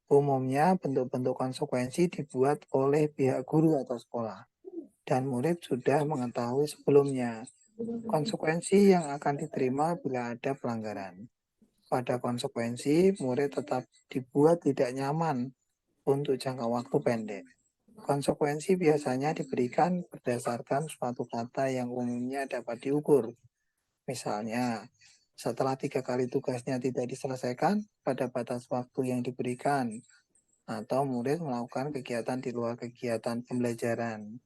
Umumnya bentuk-bentuk konsekuensi dibuat oleh pihak guru atau sekolah, dan murid sudah mengetahui sebelumnya konsekuensi yang akan diterima bila ada pelanggaran. Pada konsekuensi, murid tetap dibuat tidak nyaman untuk jangka waktu pendek. Konsekuensi biasanya diberikan berdasarkan suatu kata yang umumnya dapat diukur. Misalnya, setelah 3 kali tugasnya tidak diselesaikan pada batas waktu yang diberikan, atau murid melakukan kegiatan di luar kegiatan pembelajaran,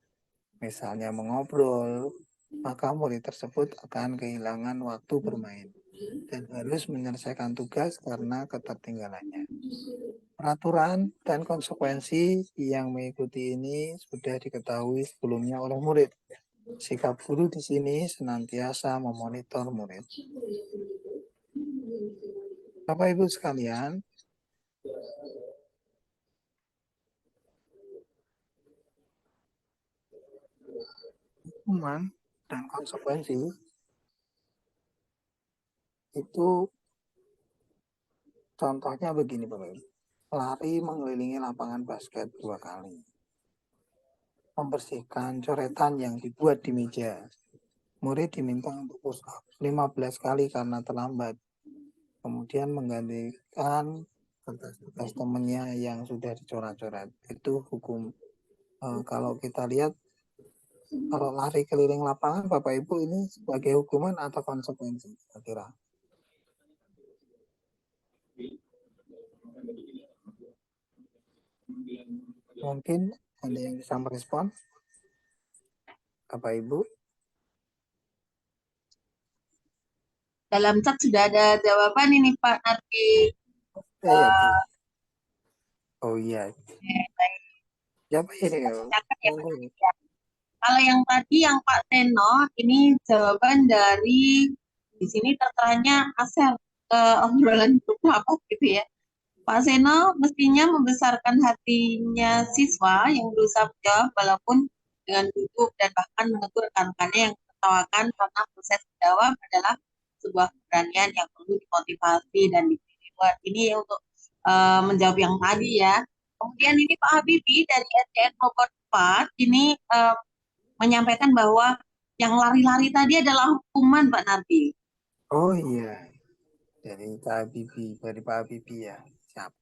misalnya mengobrol, maka murid tersebut akan kehilangan waktu bermain dan harus menyelesaikan tugas karena ketertinggalannya. Peraturan dan konsekuensi yang mengikuti ini sudah diketahui sebelumnya oleh murid. Sikap guru di sini senantiasa memonitor murid. Bapak Ibu sekalian, hukuman dan konsekuensi itu contohnya begini, Bapak Ibu. Lari mengelilingi lapangan basket 2 kali. Membersihkan coretan yang dibuat di meja. Murid diminta untuk push up 15 kali karena terlambat. Kemudian menggantikan kertas temannya yang sudah dicoret-coret. Itu hukum. Kalau kita lihat, kalau lari keliling lapangan, Bapak Ibu, ini sebagai hukuman atau konsekuensi, kira-kira? Mungkin ada yang bisa merespon, Bapak Ibu? Dalam chat sudah ada jawaban ini Pak Nardi. Oh iya. Siapa ini? Kalau yang tadi yang Pak Seno, ini jawaban dari di sini terteranya Asel obrolan grup rapat gitu ya. Pak Seno mestinya membesarkan hatinya siswa yang berusaha menjawab walaupun dengan duduk dan bahkan menegur rekan-rekannya yang tertawakan karena proses menjawab adalah sebuah keberanian yang perlu dimotivasi dan diberi reward. Ini untuk menjawab yang tadi ya. Kemudian ini Pak Habibie dari SDN Bogor 4 ini menyampaikan bahwa yang lari-lari tadi adalah hukuman Pak Nardi. Oh iya, dari Pak Habibie ya. Siap.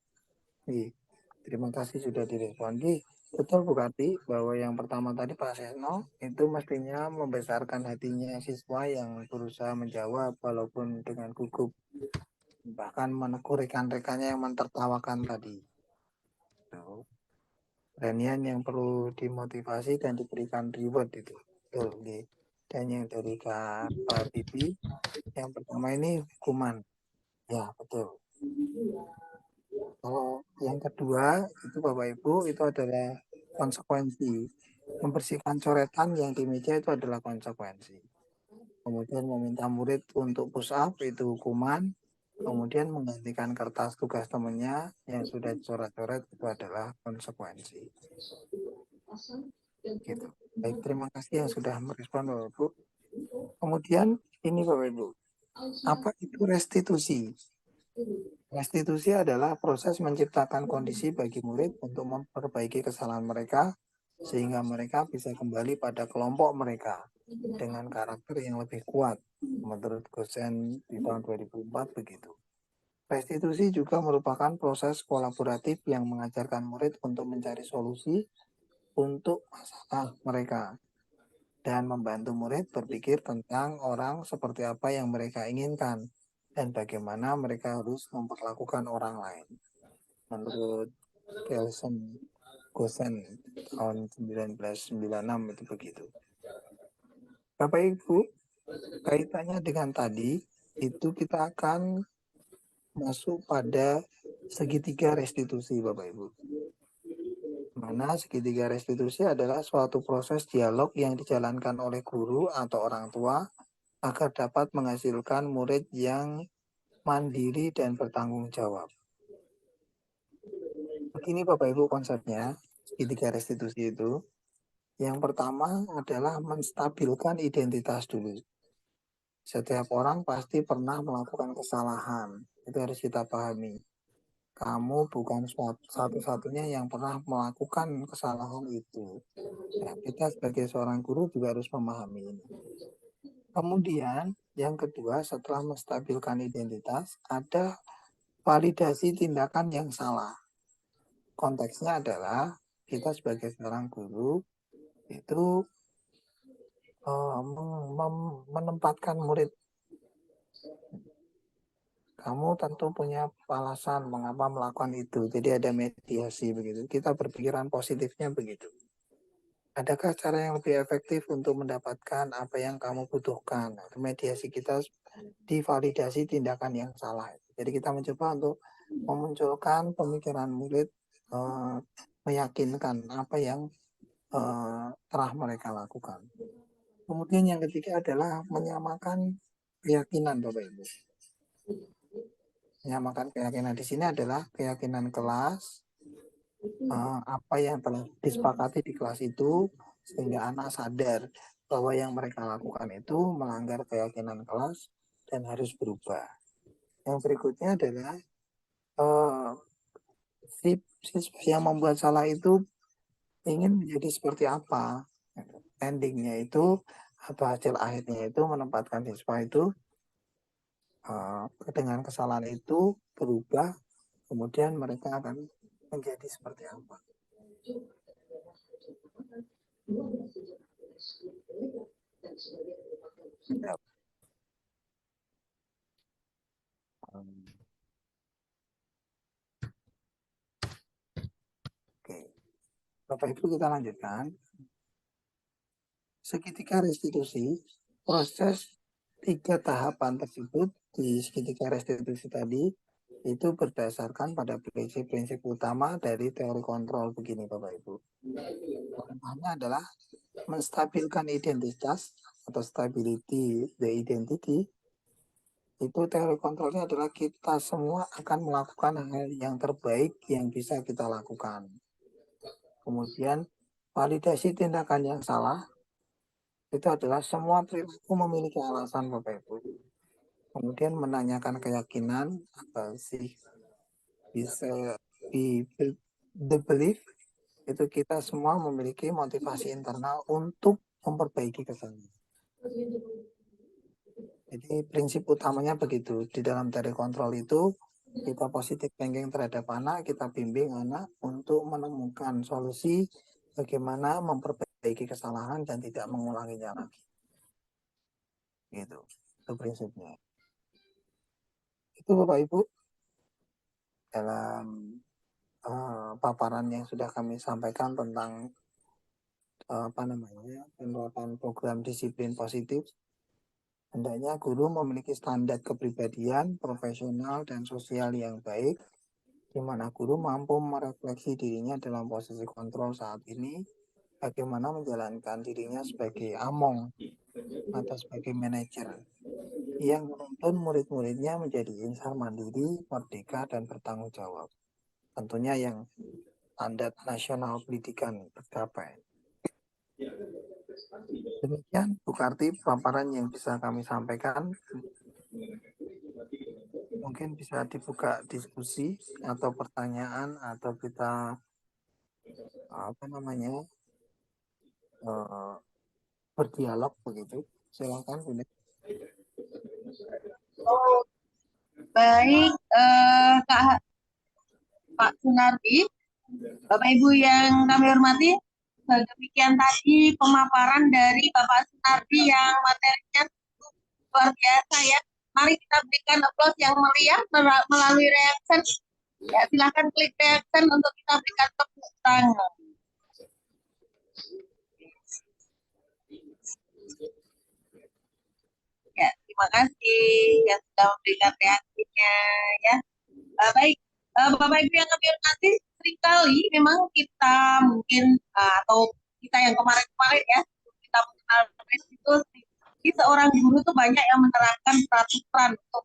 Terima kasih sudah direspon. Betul Bu Kati, bahwa yang pertama tadi Pak Seno itu mestinya membesarkan hatinya siswa yang berusaha menjawab walaupun dengan gugup, bahkan menegur rekan-rekannya yang mentertawakan tadi. Keberanian yang perlu dimotivasi dan diberikan reward itu. Betul. Dan yang dari Kak Bibi, yang pertama ini hukuman. Ya, betul. Kalau yang kedua itu Bapak Ibu itu adalah konsekuensi. Membersihkan coretan yang di meja itu adalah konsekuensi. Kemudian meminta murid untuk push up itu hukuman. Kemudian menggantikan kertas tugas temannya yang sudah coret-coret itu adalah konsekuensi. Gitu. Baik, terima kasih yang sudah merespon Bapak Ibu. Kemudian ini Bapak Ibu, apa itu restitusi? Restitusi adalah proses menciptakan kondisi bagi murid untuk memperbaiki kesalahan mereka sehingga mereka bisa kembali pada kelompok mereka dengan karakter yang lebih kuat. Menurut Gosen di tahun 2004 begitu. Restitusi juga merupakan proses kolaboratif yang mengajarkan murid untuk mencari solusi untuk masalah mereka dan membantu murid berpikir tentang orang seperti apa yang mereka inginkan dan bagaimana mereka harus memperlakukan orang lain. Menurut Kelsen Gosen tahun 1996 itu begitu. Bapak Ibu, kaitannya dengan tadi itu kita akan masuk pada segitiga restitusi Bapak Ibu. Mana segitiga restitusi adalah suatu proses dialog yang dijalankan oleh guru atau orang tua agar dapat menghasilkan murid yang mandiri dan bertanggung jawab. Begini Bapak Ibu konsepnya, segitiga restitusi itu. Yang pertama adalah menstabilkan identitas dulu. Setiap orang pasti pernah melakukan kesalahan. Itu harus kita pahami. Kamu bukan satu-satunya yang pernah melakukan kesalahan itu. Ya, kita sebagai seorang guru juga harus memahami ini. Kemudian yang kedua setelah menstabilkan identitas ada validasi tindakan yang salah. Konteksnya adalah kita sebagai seorang guru itu menempatkan murid. Kamu tentu punya alasan mengapa melakukan itu. Jadi ada mediasi begitu. Kita berpikiran positifnya begitu. Adakah cara yang lebih efektif untuk mendapatkan apa yang kamu butuhkan? Mediasi kita divalidasi tindakan yang salah. Jadi kita mencoba untuk memunculkan pemikiran murid, meyakinkan apa yang telah mereka lakukan. Kemudian yang ketiga adalah menyamakan keyakinan Bapak Ibu. Menyamakan keyakinan di sini adalah keyakinan kelas, apa yang telah disepakati di kelas itu sehingga anak sadar bahwa yang mereka lakukan itu melanggar keyakinan kelas dan harus berubah. Yang berikutnya adalah siswa yang membuat salah itu ingin menjadi seperti apa. Endingnya itu atau hasil akhirnya itu menempatkan siswa itu dengan kesalahan itu berubah, kemudian mereka akan menjadi seperti apa. Oke, Bapak Ibu kita lanjutkan. Segitiga restitusi, proses 3 tahapan tersebut di segitiga restitusi tadi itu berdasarkan pada prinsip-prinsip utama dari teori kontrol begini Bapak Ibu. Pertama adalah menstabilkan identitas atau stability the identity. Itu teori kontrolnya adalah kita semua akan melakukan hal yang terbaik yang bisa kita lakukan. Kemudian validasi tindakan yang salah itu adalah semua perilaku memiliki alasan Bapak Ibu. Kemudian menanyakan keyakinan apa sih bisa the belief itu kita semua memiliki motivasi internal untuk memperbaiki kesalahan. Jadi prinsip utamanya begitu. Di dalam teori kontrol itu kita positif thinking terhadap anak, kita bimbing anak untuk menemukan solusi bagaimana memperbaiki kesalahan dan tidak mengulanginya lagi. Gitu. Itu prinsipnya. Itu Bapak Ibu dalam paparan yang sudah kami sampaikan tentang penerapan program disiplin positif. Hendaknya guru memiliki standar kepribadian, profesional, dan sosial yang baik, di mana guru mampu merefleksi dirinya dalam posisi kontrol saat ini, bagaimana menjalankan dirinya sebagai among atau sebagai manajer yang menuntun murid-muridnya menjadi insan mandiri, merdeka, dan bertanggung jawab. Tentunya yang standar nasional pendidikan tercapai. Demikian Bu Karti paparan yang bisa kami sampaikan. Mungkin bisa dibuka diskusi atau pertanyaan atau kita berdialog begitu. Silakan Bu. Oh, baik, Pak Sunardi, Bapak Ibu yang kami hormati, demikian tadi pemaparan dari Bapak Sunardi yang materinya luar biasa ya. Mari kita berikan aplaus yang meriah melalui reaction. Ya, silakan klik reaction untuk kita berikan tepuk tangan. Ya, terima kasih yang sudah memberikan reaksinya ya. Baik, Bapak Ibu yang kami hormati, seringkali memang kita mungkin atau kita yang kemarin-kemarin ya, kita mengenal restitusi, seorang guru tuh banyak yang menerapkan peraturan untuk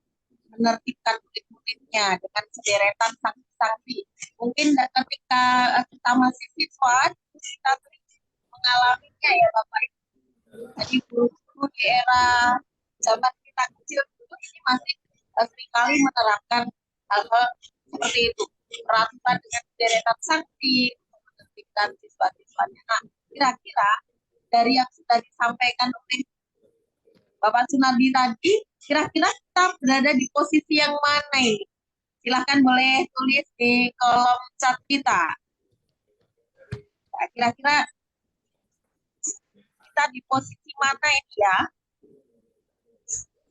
menertibkan murid-muridnya dengan sederetan sanksi-sanksi. Mungkin ketika kita masih siswa, kita sering mengalaminya ya Bapak Ibu. Jadi guru-guru di era zaman kita kecil dulu ini masih seringkali menerapkan hal-hal seperti itu, peraturan dengan deretan sanksi untuk menertibkan siswa-siswanya. Nah, kira-kira dari yang sudah disampaikan oleh Bapak Sunardi tadi, kira-kira kita berada di posisi yang mana ini? Silahkan boleh tulis di kolom chat kita. Nah, kira-kira kita di posisi mana ini ya?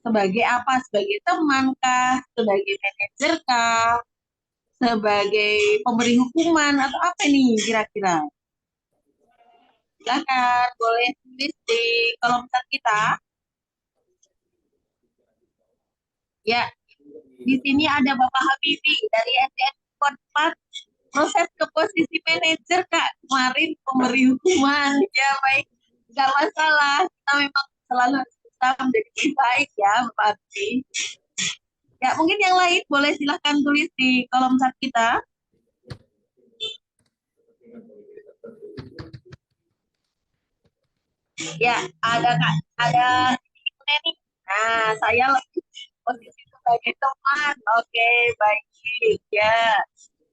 Sebagai apa? Sebagai teman kah? Sebagai manajer kah? Sebagai pemberi hukuman atau apa nih kira-kira? Silakan boleh tulis di kolom chat kita. Ya, di sini ada Bapak Habibi dari SDN 4. Proses ke posisi manajer Kak, kemarin pemberi hukuman. Ya baik, nggak masalah. Kita memang selalu berusaha menjadi lebih baik ya Bapak Habibi. Ya, mungkin yang lain boleh silahkan tulis di kolom chat kita. Ya, ada ini. Nah, saya lebih posisi sebagai teman. Oke, baik. Ya.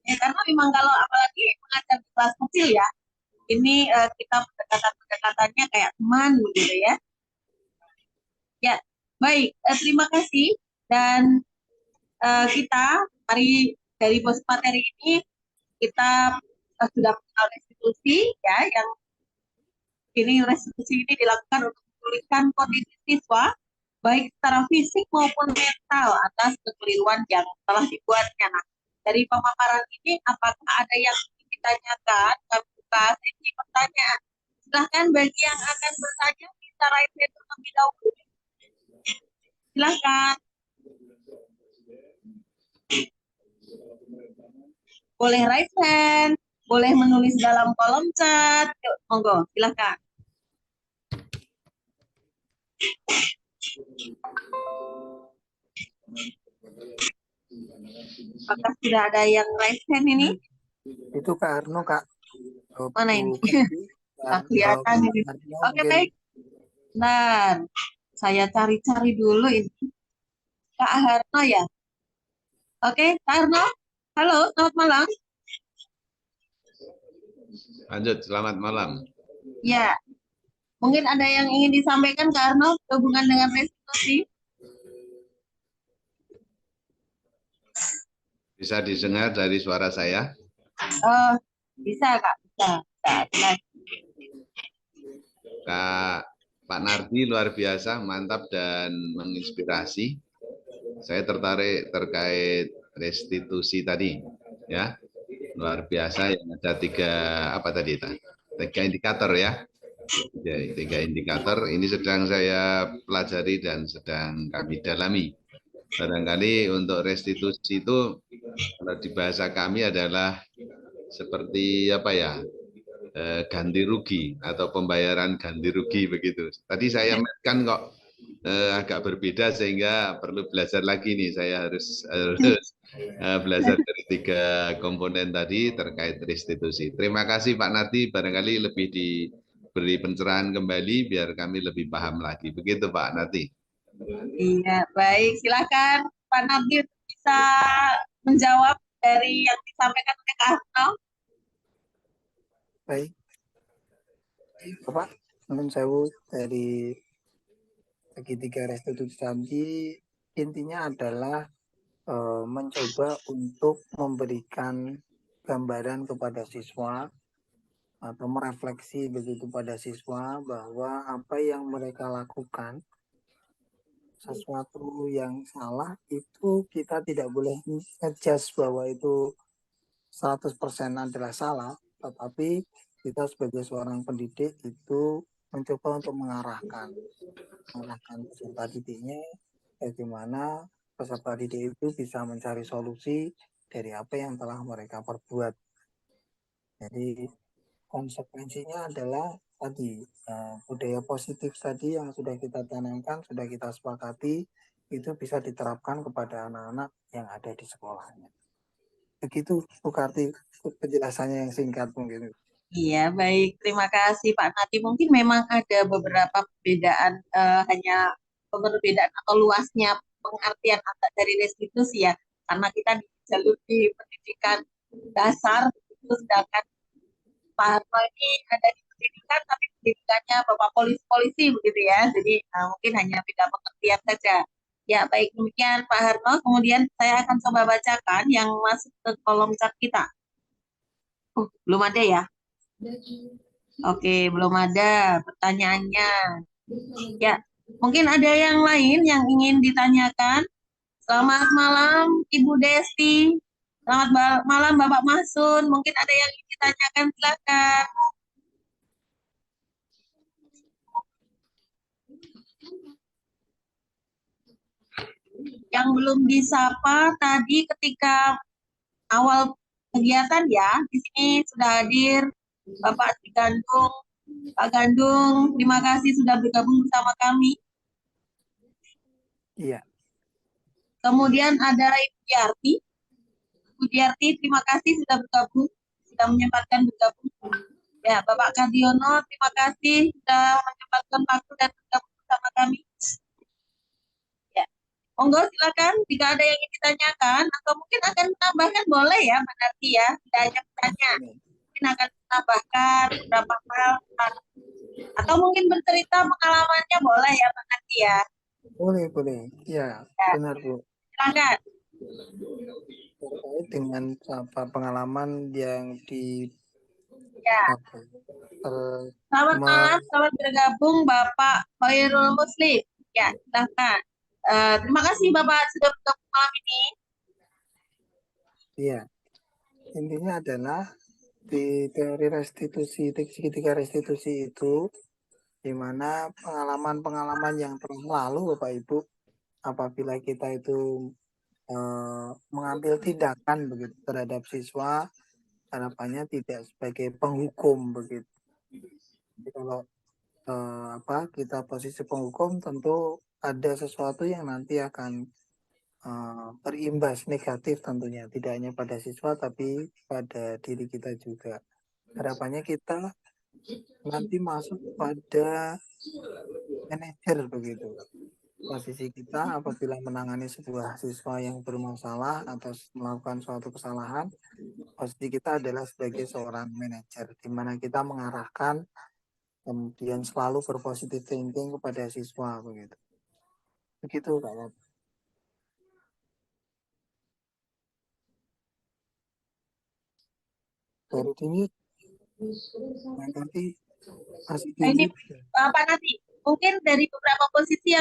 Ya, karena memang kalau apalagi mengajar di kelas kecil ya, ini kita pendekatannya kayak teman gitu ya. Ya, baik. Terima kasih dan kita dari pos materi ini kita sudah mengenal restitusi ya, yang ini restitusi ini dilakukan untuk memulihkan kondisi siswa baik secara fisik maupun mental atas kekeliruan yang telah dibuatnya. Nah, dari pemaparan ini apakah ada yang ingin ditanyakan? Kami buka sesi pertanyaan. Silahkan bagi yang akan bertanya bisa raise hand terlebih dahulu. Silahkan. Boleh raise hand, boleh menulis dalam kolom chat. Yuk, monggo, silahkan. Apakah sudah ada yang raise hand ini? Itu Kak Arno, Kak. Mana ini? Tak kelihatan ini. Oke, baik. Nah, saya cari-cari dulu ini. Kak Harno ya? Oke, Kak Harno. Halo, selamat malam. Lanjut, selamat malam. Ya, mungkin ada yang ingin disampaikan Kak Harno hubungan dengan restitusi? Bisa didengar dari suara saya? Bisa Kak, bisa. Kak Pak Nardi luar biasa, mantap dan menginspirasi. Saya tertarik terkait restitusi tadi, ya luar biasa. Yang ada tiga indikator ya, tiga indikator. Ini sedang saya pelajari dan sedang kami dalami. Barangkali untuk restitusi itu kalau di bahasa kami adalah seperti apa ya? ganti rugi atau pembayaran ganti rugi begitu. Tadi saya kan kok agak berbeda sehingga perlu belajar lagi nih. Saya harus belajar dari 3 komponen tadi terkait restitusi. Terima kasih Pak Nardi, barangkali lebih diberi pencerahan kembali biar kami lebih paham lagi. Begitu Pak Nardi. Iya, baik. Silakan Pak Nardi bisa menjawab dari yang disampaikan oleh Kak Arno. Baik, Bapak, menurut saya dari segitiga restitusi tadi intinya adalah mencoba untuk memberikan gambaran kepada siswa atau merefleksi begitu pada siswa bahwa apa yang mereka lakukan sesuatu yang salah itu kita tidak boleh ngejudge bahwa itu 100% adalah salah, tetapi kita sebagai seorang pendidik itu mencoba untuk mengarahkan peserta didiknya bagaimana peserta didik itu bisa mencari solusi dari apa yang telah mereka perbuat. Jadi konsekuensinya adalah tadi budaya positif tadi yang sudah kita tanamkan, sudah kita sepakati itu bisa diterapkan kepada anak-anak yang ada di sekolahnya. Begitu Bu Karti penjelasannya yang singkat mungkin. Iya, baik. Terima kasih Pak Nati. Mungkin memang ada beberapa perbedaan, hanya perbedaan atau luasnya pengertian dari restitusi ya. Karena kita di jalur di pendidikan dasar, itu sedangkan Pak Harno ini ada di pendidikan, tapi pendidikannya Bapak polisi begitu ya. Jadi mungkin hanya beda pengertian saja. Ya, baik demikian Pak Harno. Kemudian saya akan coba bacakan yang masuk ke kolom chat kita. Belum ada ya? Oke, belum ada pertanyaannya. Ya, mungkin ada yang lain yang ingin ditanyakan. Selamat malam Ibu Desti. Selamat malam Bapak Masun. Mungkin ada yang ingin ditanyakan, silakan. Yang belum disapa tadi ketika awal kegiatan ya, di sini sudah hadir Bapak Gandung, Pak Gandung, terima kasih sudah bergabung bersama kami. Iya. Kemudian ada Ibu Diarti. Ibu Diarti, terima kasih sudah bergabung, sudah menyempatkan bergabung. Ya, Bapak Kadiono, terima kasih sudah menyempatkan waktu dan bergabung bersama kami. Ya, monggo silakan jika ada yang ingin ditanyakan atau mungkin akan menambahkan boleh ya, Mbak Narti ya, tidak hanya bertanya. Mungkin akan menambahkan beberapa hal atau mungkin bercerita pengalamannya boleh ya, Mbak Narti ya. Boleh. Ya, benar Bu. Silakan. Terkait dengan pengalaman yang di Ya. Selamat malam, selamat bergabung Bapak Khairul Muslim. Ya, silakan. Terima kasih Bapak sudah bergabung malam ini. Iya, intinya adalah di teori restitusi, segitiga restitusi itu, di mana pengalaman-pengalaman yang telah lalu Bapak Ibu, apabila kita itu mengambil tindakan begitu terhadap siswa, harapannya tidak sebagai penghukum begitu. Jadi kalau kita posisi penghukum, tentu ada sesuatu yang nanti akan berimbas negatif tentunya, tidak hanya pada siswa tapi pada diri kita juga. Harapannya kita nanti masuk pada manajer begitu. Posisi kita apabila menangani sebuah siswa yang bermasalah atau melakukan suatu kesalahan, posisi kita adalah sebagai seorang manajer, di mana kita mengarahkan, kemudian selalu berpositif thinking kepada siswa begitu. Begitu Pak. Baru ini nanti masih Ini Pak Nati, mungkin dari beberapa posisi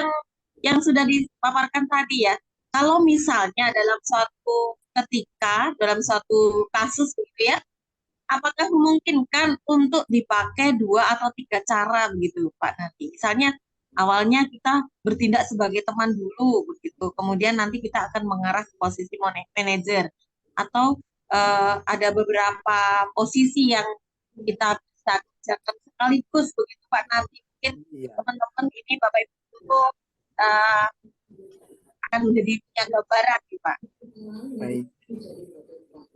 yang sudah dipaparkan tadi ya, kalau misalnya dalam suatu ketika, dalam suatu kasus gitu ya, apakah memungkinkan untuk dipakai 2 atau 3 cara begitu Pak Nati? Misalnya awalnya kita bertindak sebagai teman dulu begitu, kemudian nanti kita akan mengarah ke posisi manajer, atau ada beberapa posisi yang kita bisa kebijakan sekaligus begitu Pak Nardi. Mungkin Iya, teman-teman ini Bapak Ibu guru uh, akan menjadi punya gambaran nih Pak. baik.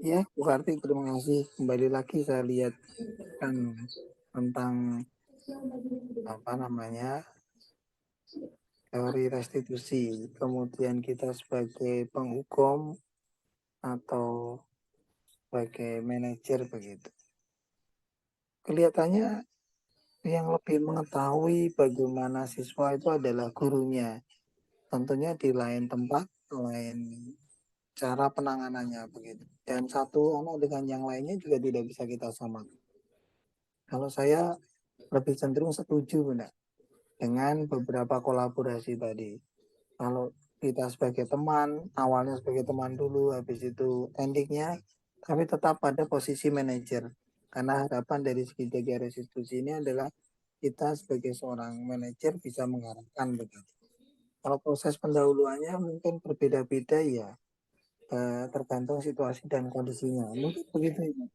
Ya, Bu Karti, terima kasih. Kembali lagi saya lihat kan tentang apa namanya teori restitusi. Kemudian kita sebagai penghukum atau sebagai manajer begitu. Kelihatannya yang lebih mengetahui bagaimana siswa itu adalah gurunya. Tentunya di lain tempat, lain cara penanganannya begitu. Dan satu anak dengan yang lainnya juga tidak bisa kita samakan. Kalau saya lebih cenderung setuju, Bunda, dengan beberapa kolaborasi tadi. Kalau kita sebagai teman, awalnya sebagai teman dulu, habis itu endingnya, tapi tetap pada posisi manajer. Karena harapan dari segitiga restitusi ini adalah kita sebagai seorang manajer bisa mengarahkan begitu. Kalau proses pendahuluannya mungkin berbeda-beda ya, tergantung situasi dan kondisinya. Mungkin begitu ya.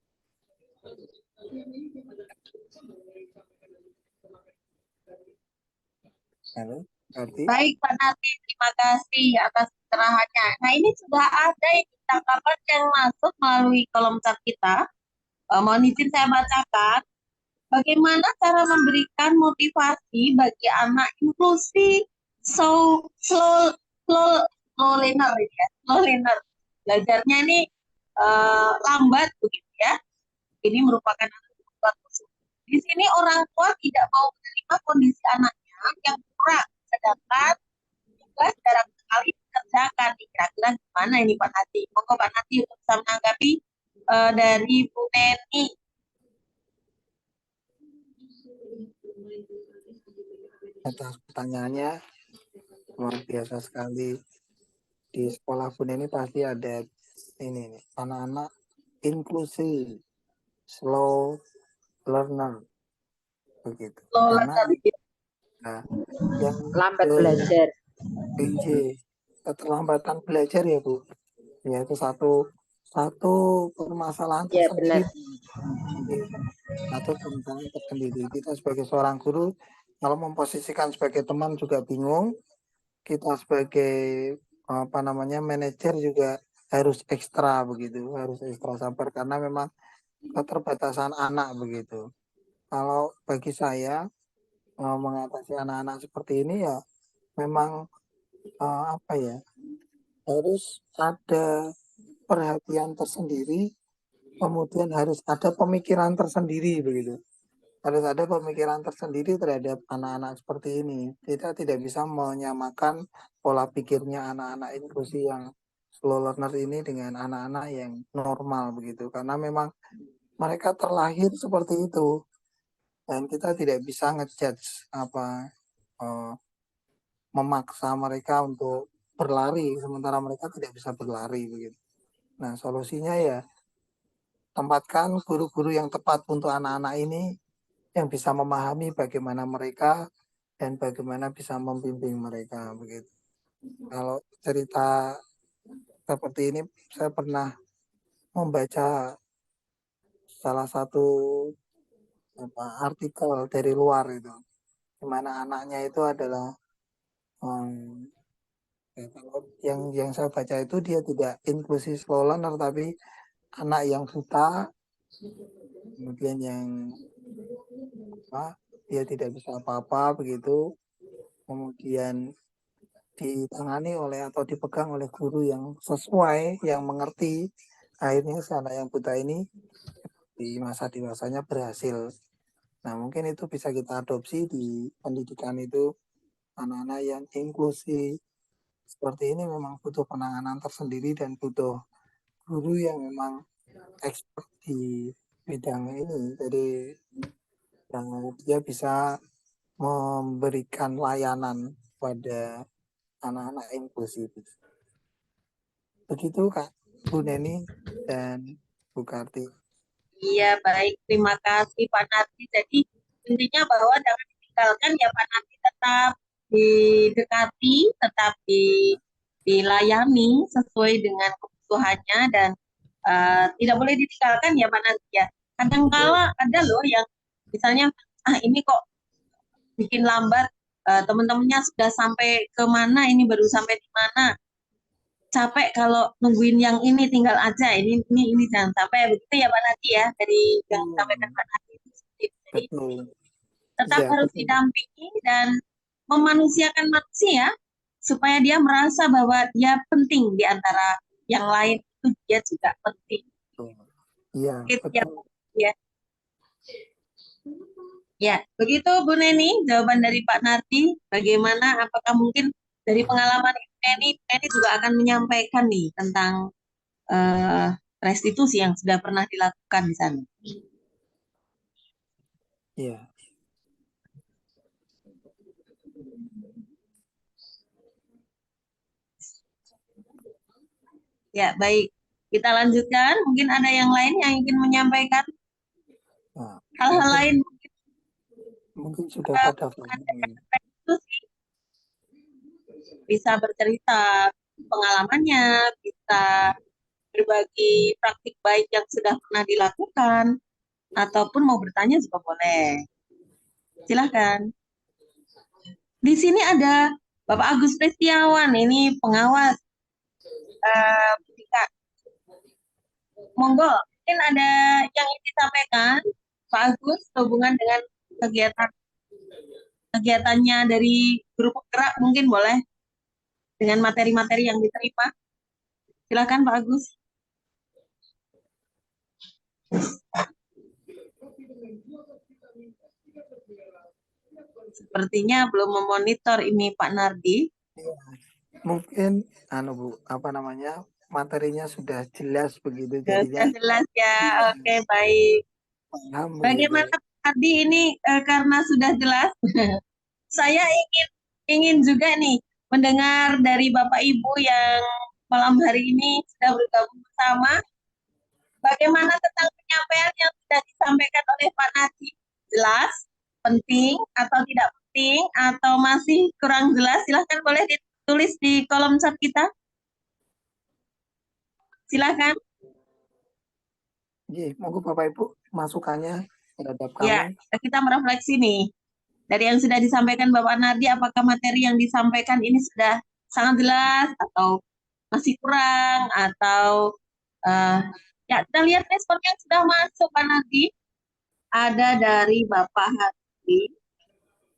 Halo, berarti Baik Pak Nardi, terima kasih atas pencerahannya. Nah ini sudah ada yang tanggapan yang masuk melalui kolom chat kita. Mohon izin saya bacakan. Bagaimana cara memberikan motivasi bagi anak inklusi so slow slow slow learner ya, slow learner. Belajarnya ini lambat begitu ya. Ini merupakan anak kebutuhan khusus. Di sini orang tua tidak mau menerima kondisi anaknya yang kurang, sedangkan tugas jarang sekali dikerjakan. Kira-kira gimana ini Pak Nati? Monggo Pak Nati untuk bisa menanggapi dari Bu Neni. atas pertanyaannya luar biasa sekali. Di sekolah pun ini pasti ada ini nih, anak-anak inklusi, slow learner begitu. Slow Karena learner. nah, yang Lambat belajar. PJ keterlambatan belajar ya Bu, ya itu satu permasalahan Ya tersendiri. benar. Satu permasalahan tersendiri. Kita sebagai seorang guru kalau memposisikan sebagai teman juga bingung, kita sebagai apa namanya manajer juga harus ekstra begitu, harus ekstra sabar karena memang keterbatasan anak begitu. Kalau bagi saya mengatasi anak-anak seperti ini ya memang apa ya, harus ada perhatian tersendiri, kemudian harus ada pemikiran tersendiri begitu. Harus ada pemikiran tersendiri terhadap anak-anak seperti ini. Kita tidak bisa menyamakan pola pikirnya anak-anak inklusi yang slow learner ini dengan anak-anak yang normal begitu. Karena memang mereka terlahir seperti itu. Dan kita tidak bisa ngejudge apa memaksa mereka untuk berlari sementara mereka tidak bisa berlari begitu. Nah, solusinya ya tempatkan guru-guru yang tepat untuk anak-anak ini yang bisa memahami bagaimana mereka dan bagaimana bisa membimbing mereka begitu. Kalau cerita seperti ini saya pernah membaca salah satu artikel dari luar itu, di mana anaknya itu adalah yang saya baca itu dia tidak inklusi slow learner tapi anak yang buta, kemudian yang dia tidak bisa apa-apa begitu, kemudian ditangani oleh atau dipegang oleh guru yang sesuai, yang mengerti. Akhirnya si anak yang buta ini di masa dewasanya berhasil. Nah, mungkin itu bisa kita adopsi di pendidikan itu. Anak-anak yang inklusi seperti ini memang butuh penanganan tersendiri dan butuh guru yang memang expert di bidang ini. Jadi yang dia bisa memberikan layanan pada anak-anak inklusif. Begitu Kak Bu Neni dan Bu Karti. Iya, baik. Terima kasih Pak Nardi. Jadi intinya bahwa jangan ditinggalkan ya Pak Nardi, tetap didekati, tetap dilayani sesuai dengan kebutuhannya dan tidak boleh ditinggalkan ya Pak Nardi ya. Kadang kala ada loh yang Misalnya, ini kok bikin lambat, teman-temannya sudah sampai ke mana, ini baru sampai di mana. Capek kalau nungguin yang ini, tinggal aja. Ini jangan sampai begitu ya Pak Nadi ya, dari yang Iya, disampaikan Pak Nadi. Jadi betul. tetap Iya, harus betul. didampingi dan memanusiakan manusia supaya dia merasa bahwa dia penting di antara yang lain, itu dia juga penting. Betul. Iya, Gitu ya, betul. ya. Ya, begitu Bu Neni jawaban dari Pak Nardi. Bagaimana? Apakah mungkin dari pengalaman Ibu Neni, Bu Neni juga akan menyampaikan nih tentang eh, restitusi yang sudah pernah dilakukan di sana. Iya. Ya, baik. Kita lanjutkan. Mungkin ada yang lain yang ingin menyampaikan Nah, hal-hal mungkin lain mungkin sudah eh, pada mengajarkan faham. restitusi. Bisa bercerita pengalamannya, bisa berbagi praktik baik yang sudah pernah dilakukan, ataupun mau bertanya juga boleh. Silahkan. Di sini ada Bapak Agus Pristiawan, ini pengawas pendidikan. Monggo, mungkin ada yang ingin disampaikan, Pak Agus, hubungan dengan kegiatannya dari grup gerak, mungkin boleh dengan materi-materi yang diterima. Silakan Pak Agus. Sepertinya belum memonitor ini Pak Nardi. Iya. Mungkin Bu, apa namanya? Materinya sudah jelas begitu Sudah jadinya. jelas ya. Iya, Oke, baik. paham begitu. Bagaimana Pak Nardi ini karena sudah jelas, saya ingin juga nih mendengar dari Bapak Ibu yang malam hari ini sudah bergabung bersama. Bagaimana tentang penyampaian yang sudah disampaikan oleh Pak Nardi? Jelas, penting, atau tidak penting, atau masih kurang jelas? Silahkan boleh ditulis di kolom chat kita. Silahkan. Iya, monggo Bapak Ibu masukannya terhadap Ya, kami. kita merefleksi nih. Dari yang sudah disampaikan Bapak Nardi, apakah materi yang disampaikan ini sudah sangat jelas, atau masih kurang, atau ya kita lihat respon yang sudah masuk Pak Nardi. Ada dari Bapak Hadi.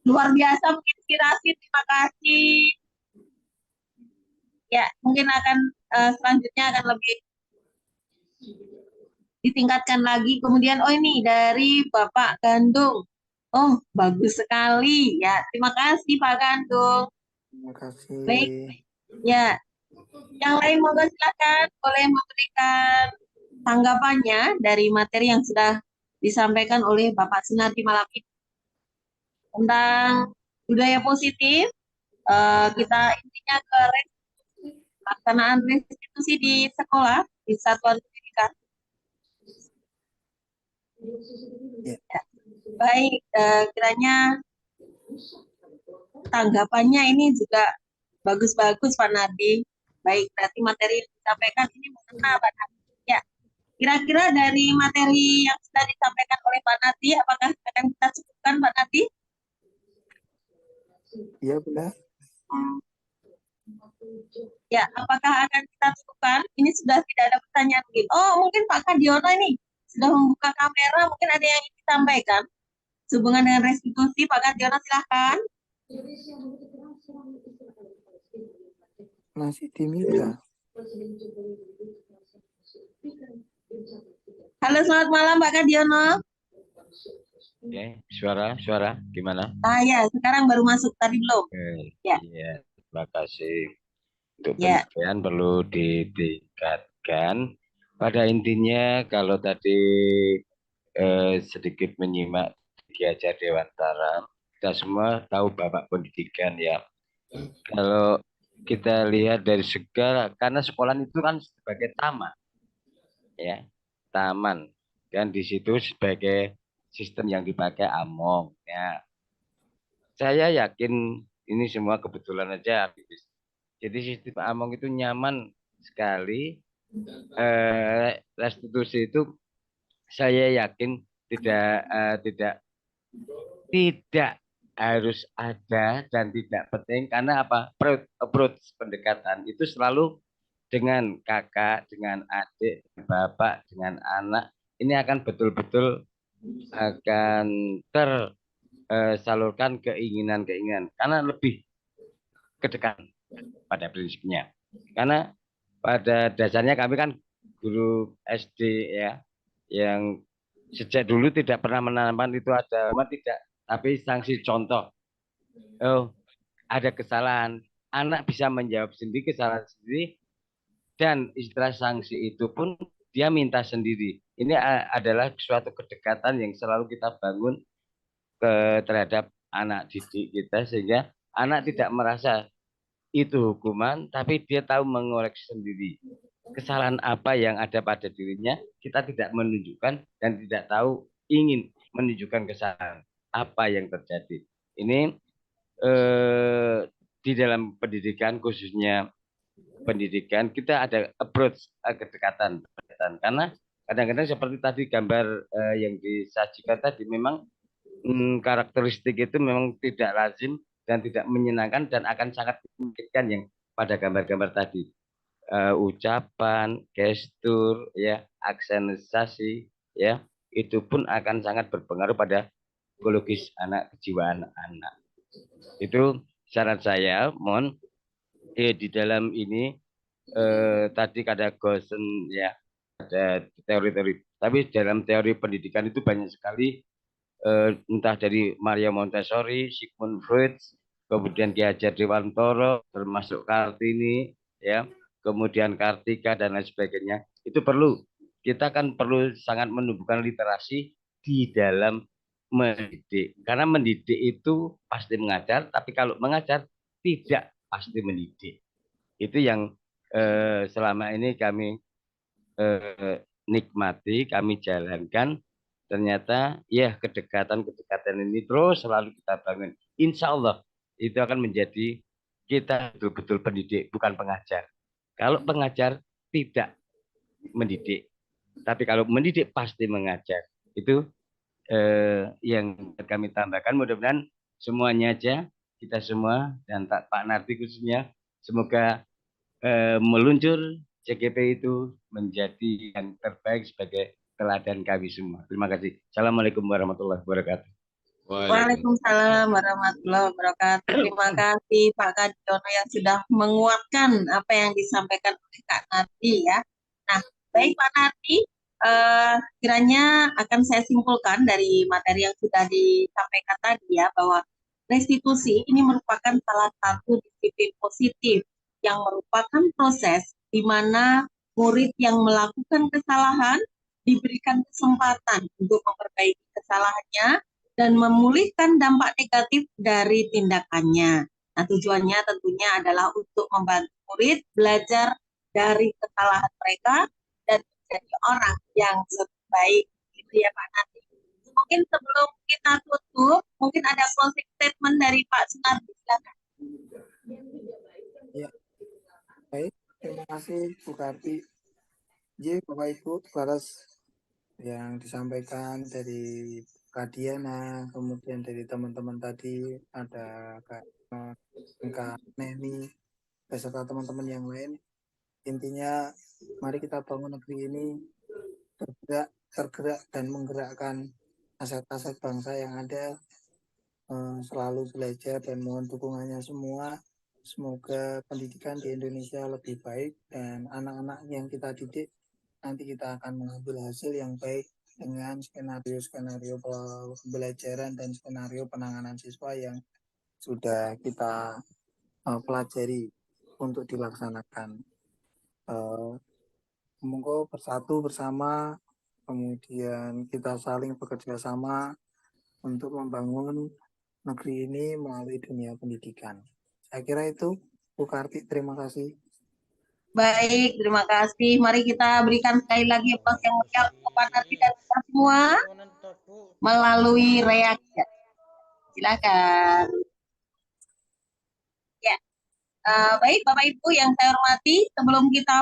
Luar biasa menginspirasi, terima kasih. Ya, mungkin akan selanjutnya akan lebih ditingkatkan lagi. Kemudian, oh ini dari Bapak Gandung. Oh, bagus sekali. Ya, terima kasih Pak Gandung. Terima kasih. Baik, ya. Yang lain monggo silakan boleh memberikan tanggapannya dari materi yang sudah disampaikan oleh Bapak Sunardi malam ini tentang budaya positif. Kita intinya ke pelaksanaan restitusi di sekolah, di satuan pendidikan. Ya. Ya. Baik, kiranya tanggapannya ini juga bagus-bagus Pak Nardi. Baik, berarti materi yang disampaikan ini mengena Pak Nardi. Ya, kira-kira dari materi yang sudah disampaikan oleh Pak Nardi, apakah akan kita cukupkan Pak Nardi? Iya, benar. Ya, apakah akan kita cukupkan? Ini sudah tidak ada pertanyaan lagi. Oh, mungkin Pak Kadiono ini sudah membuka kamera, mungkin ada yang ingin disampaikan sehubungan dengan restitusi. Pak Kadiono silahkan. Masih dimita. Halo, selamat malam Pak Kadiono. Oke, suara gimana? Ya, sekarang baru masuk, tadi belum. Oke, Ya. iya, terima kasih. Untuk Ya. penyampaian perlu ditingkatkan. Pada intinya kalau tadi sedikit menyimak Ki Hajar Dewantara, kita semua tahu Bapak Pendidikan ya. Kalau kita lihat dari segala, karena sekolah itu kan sebagai taman, ya, taman, dan di situ sebagai sistem yang dipakai Among, ya. Saya yakin ini semua kebetulan aja. Jadi sistem Among itu nyaman sekali. Restitusi itu saya yakin tidak tidak harus ada dan tidak penting karena apa? Approach pendekatan itu selalu dengan kakak, dengan adik, bapak, dengan anak ini akan betul-betul akan tersalurkan keinginan-keinginan karena lebih kedekatan pada prinsipnya. Karena pada dasarnya kami kan guru SD ya, yang sejak dulu tidak pernah menanamkan itu agama tidak, tapi sanksi contoh. Oh, ada kesalahan, anak bisa menjawab sendiri kesalahan sendiri dan istilah sanksi itu pun dia minta sendiri. Ini adalah suatu kedekatan yang selalu kita bangun terhadap anak didik kita sehingga anak tidak merasa itu hukuman, tapi dia tahu mengoreksi sendiri. Kesalahan apa yang ada pada dirinya, kita tidak menunjukkan dan tidak tahu ingin menunjukkan kesalahan apa yang terjadi. Ini di dalam pendidikan, khususnya pendidikan, kita ada approach kedekatan. Karena kadang-kadang seperti tadi gambar yang disajikan tadi, memang karakteristik itu memang tidak lazim dan tidak menyenangkan dan akan sangat menyakitkan yang pada gambar-gambar tadi. Ucapan, gestur, ya, aksenisasi, ya, itu pun akan sangat berpengaruh pada psikologis anak, kejiwaan anak. Itu syarat saya, mohon di dalam ini tadi ada Gosen ya, ada teori-teori. Tapi dalam teori pendidikan itu banyak sekali entah dari Maria Montessori, Sigmund Freud, kemudian Ki Hajar Dewantara, termasuk Kartini, ya, kemudian Kartika dan lain sebagainya. Itu perlu. Kita kan perlu sangat menumbuhkan literasi di dalam mendidik. Karena mendidik itu pasti mengajar, tapi kalau mengajar tidak pasti mendidik. Itu yang selama ini kami nikmati, kami jalankan. Ternyata ya kedekatan-kedekatan ini terus selalu kita bangun. Insya Allah itu akan menjadi kita betul-betul pendidik, bukan pengajar. Kalau pengajar tidak mendidik, tapi kalau mendidik pasti mengajar. Itu yang kami tambahkan. Mudah-mudahan semuanya aja, kita semua dan Pak Nardi khususnya, semoga meluncur CGP itu menjadi yang terbaik sebagai teladan kami semua. Terima kasih. Assalamualaikum warahmatullahi wabarakatuh. Waalaikumsalam warahmatullahi wabarakatuh. Terima kasih Pak Kadiono yang sudah menguatkan apa yang disampaikan oleh Kak Nardi ya. Nah, baik Pak Nardi, kiranya akan saya simpulkan dari materi yang sudah disampaikan tadi ya, bahwa restitusi ini merupakan salah satu disiplin positif yang merupakan proses di mana murid yang melakukan kesalahan diberikan kesempatan untuk memperbaiki kesalahannya dan memulihkan dampak negatif dari tindakannya. Nah, tujuannya tentunya adalah untuk membantu murid belajar dari kesalahan mereka dan menjadi orang yang lebih baik. Gitu ya Pak Nanti. Mungkin sebelum kita tutup, mungkin ada closing statement dari Pak Sunardi. Silakan. Ya, baik. Terima kasih Bu Karti. Jadi Bapak Ibu, atas yang disampaikan dari Kak Diana, kemudian dari teman-teman tadi, ada Kak Neni, beserta teman-teman yang lain. Intinya, mari kita bangun negeri ini tergerak dan menggerakkan aset-aset bangsa yang ada, selalu belajar dan mohon dukungannya semua. Semoga pendidikan di Indonesia lebih baik dan anak-anak yang kita didik nanti kita akan mengambil hasil yang baik dengan skenario pembelajaran dan skenario penanganan siswa yang sudah kita pelajari untuk dilaksanakan. Semoga bersatu bersama, kemudian kita saling bekerja sama untuk membangun negeri ini melalui dunia pendidikan. Saya kira itu, Bu Karti, terima kasih. Baik, terima kasih. Mari kita berikan sekali lagi aplaus yang meriah untuk Pak Nardi dan kita semua melalui reaksi. Silakan. Ya, baik Bapak Ibu yang saya hormati, sebelum kita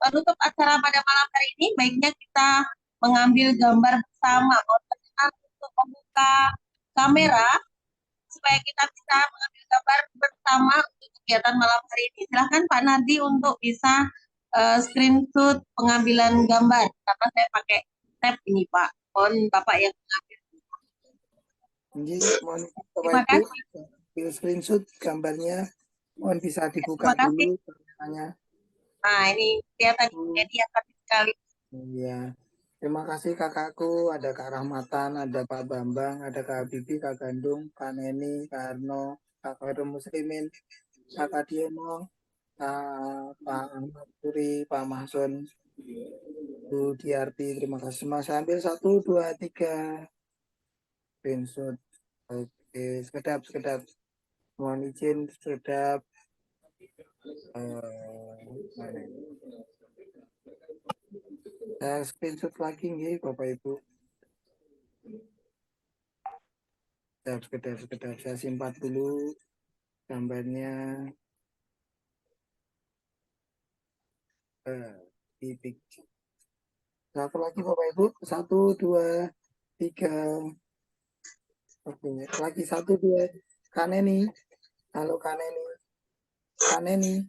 menutup acara pada malam hari ini, baiknya kita mengambil gambar bersama untuk membuka kamera supaya kita bisa mengambil gambar bersama untuk kegiatan malam hari ini. Silahkan Pak Nardi untuk bisa screenshot pengambilan gambar karena saya pakai tab ini Pak. Mohon Bapak yang mengambil. Jadi mohon Bapak Terima Ibu kasih. ambil screenshot gambarnya, mohon bisa dibuka Terima kasih. dulu kameranya. Nah ini kelihatan media sekali. Iya. Terima kasih kakakku, ada Kak Rahmatan, ada Pak Bambang, ada Kak Bibi, Kak Gandung, Kak Neni, Kak Arno, Kak Khairul Muslimin, Kak Diono, Pak Ahmad Puri, Pak Mahsun, Bu Diarti, terima kasih semua. Saya ambil 1, 2, 3 screenshot. Oke, sekedap. Mohon izin, sekedap. Mana ini? Saya screenshot lagi nih, Bapak Ibu. Sekedap. Saya simpan dulu gambarnya. Di picture. Satu lagi Bapak Ibu, 1, 2, 3. Oke, lagi 1, 2. Kak Neni. Halo Kak Neni. Kak Neni.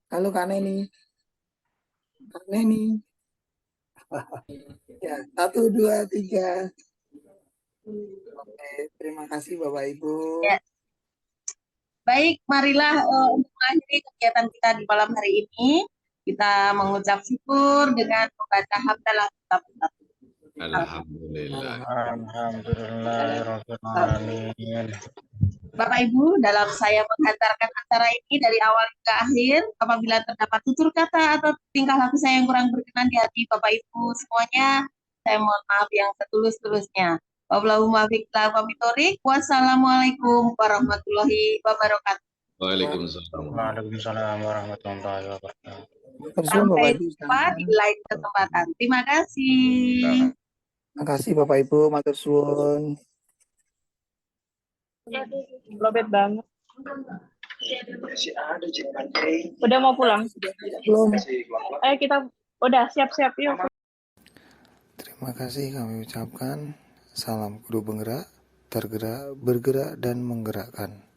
Halo Kak Neni. Kak Neni. Ya, 1, 2, 3. Oke, terima kasih Bapak Ibu. Ya. Baik, marilah untuk mengakhiri kegiatan kita di malam hari ini, kita mengucap syukur dengan membaca hamdalah kitab. Alhamdulillah. Alhamdulillahirrahmanirrahim. Bapak Ibu, dalam saya menghantarkan acara ini dari awal hingga akhir, apabila terdapat tutur kata atau tingkah laku saya yang kurang berkenan di hati Bapak Ibu semuanya, saya mohon maaf yang setulus-tulusnya. Wassalamualaikum warahmatullahi wabarakatuh. Waalaikumsalam. Waalaikumsalam warahmatullahi wabarakatuh. Sampai jumpa di lain kesempatan. Terima kasih. Terima kasih Bapak Ibu, matur suwun. Lobet banget. Udah mau pulang? Belum. Ayo kita udah siap-siap yuk. Terima kasih kami ucapkan. Salam guru penggerak, tergerak, bergerak, dan menggerakkan.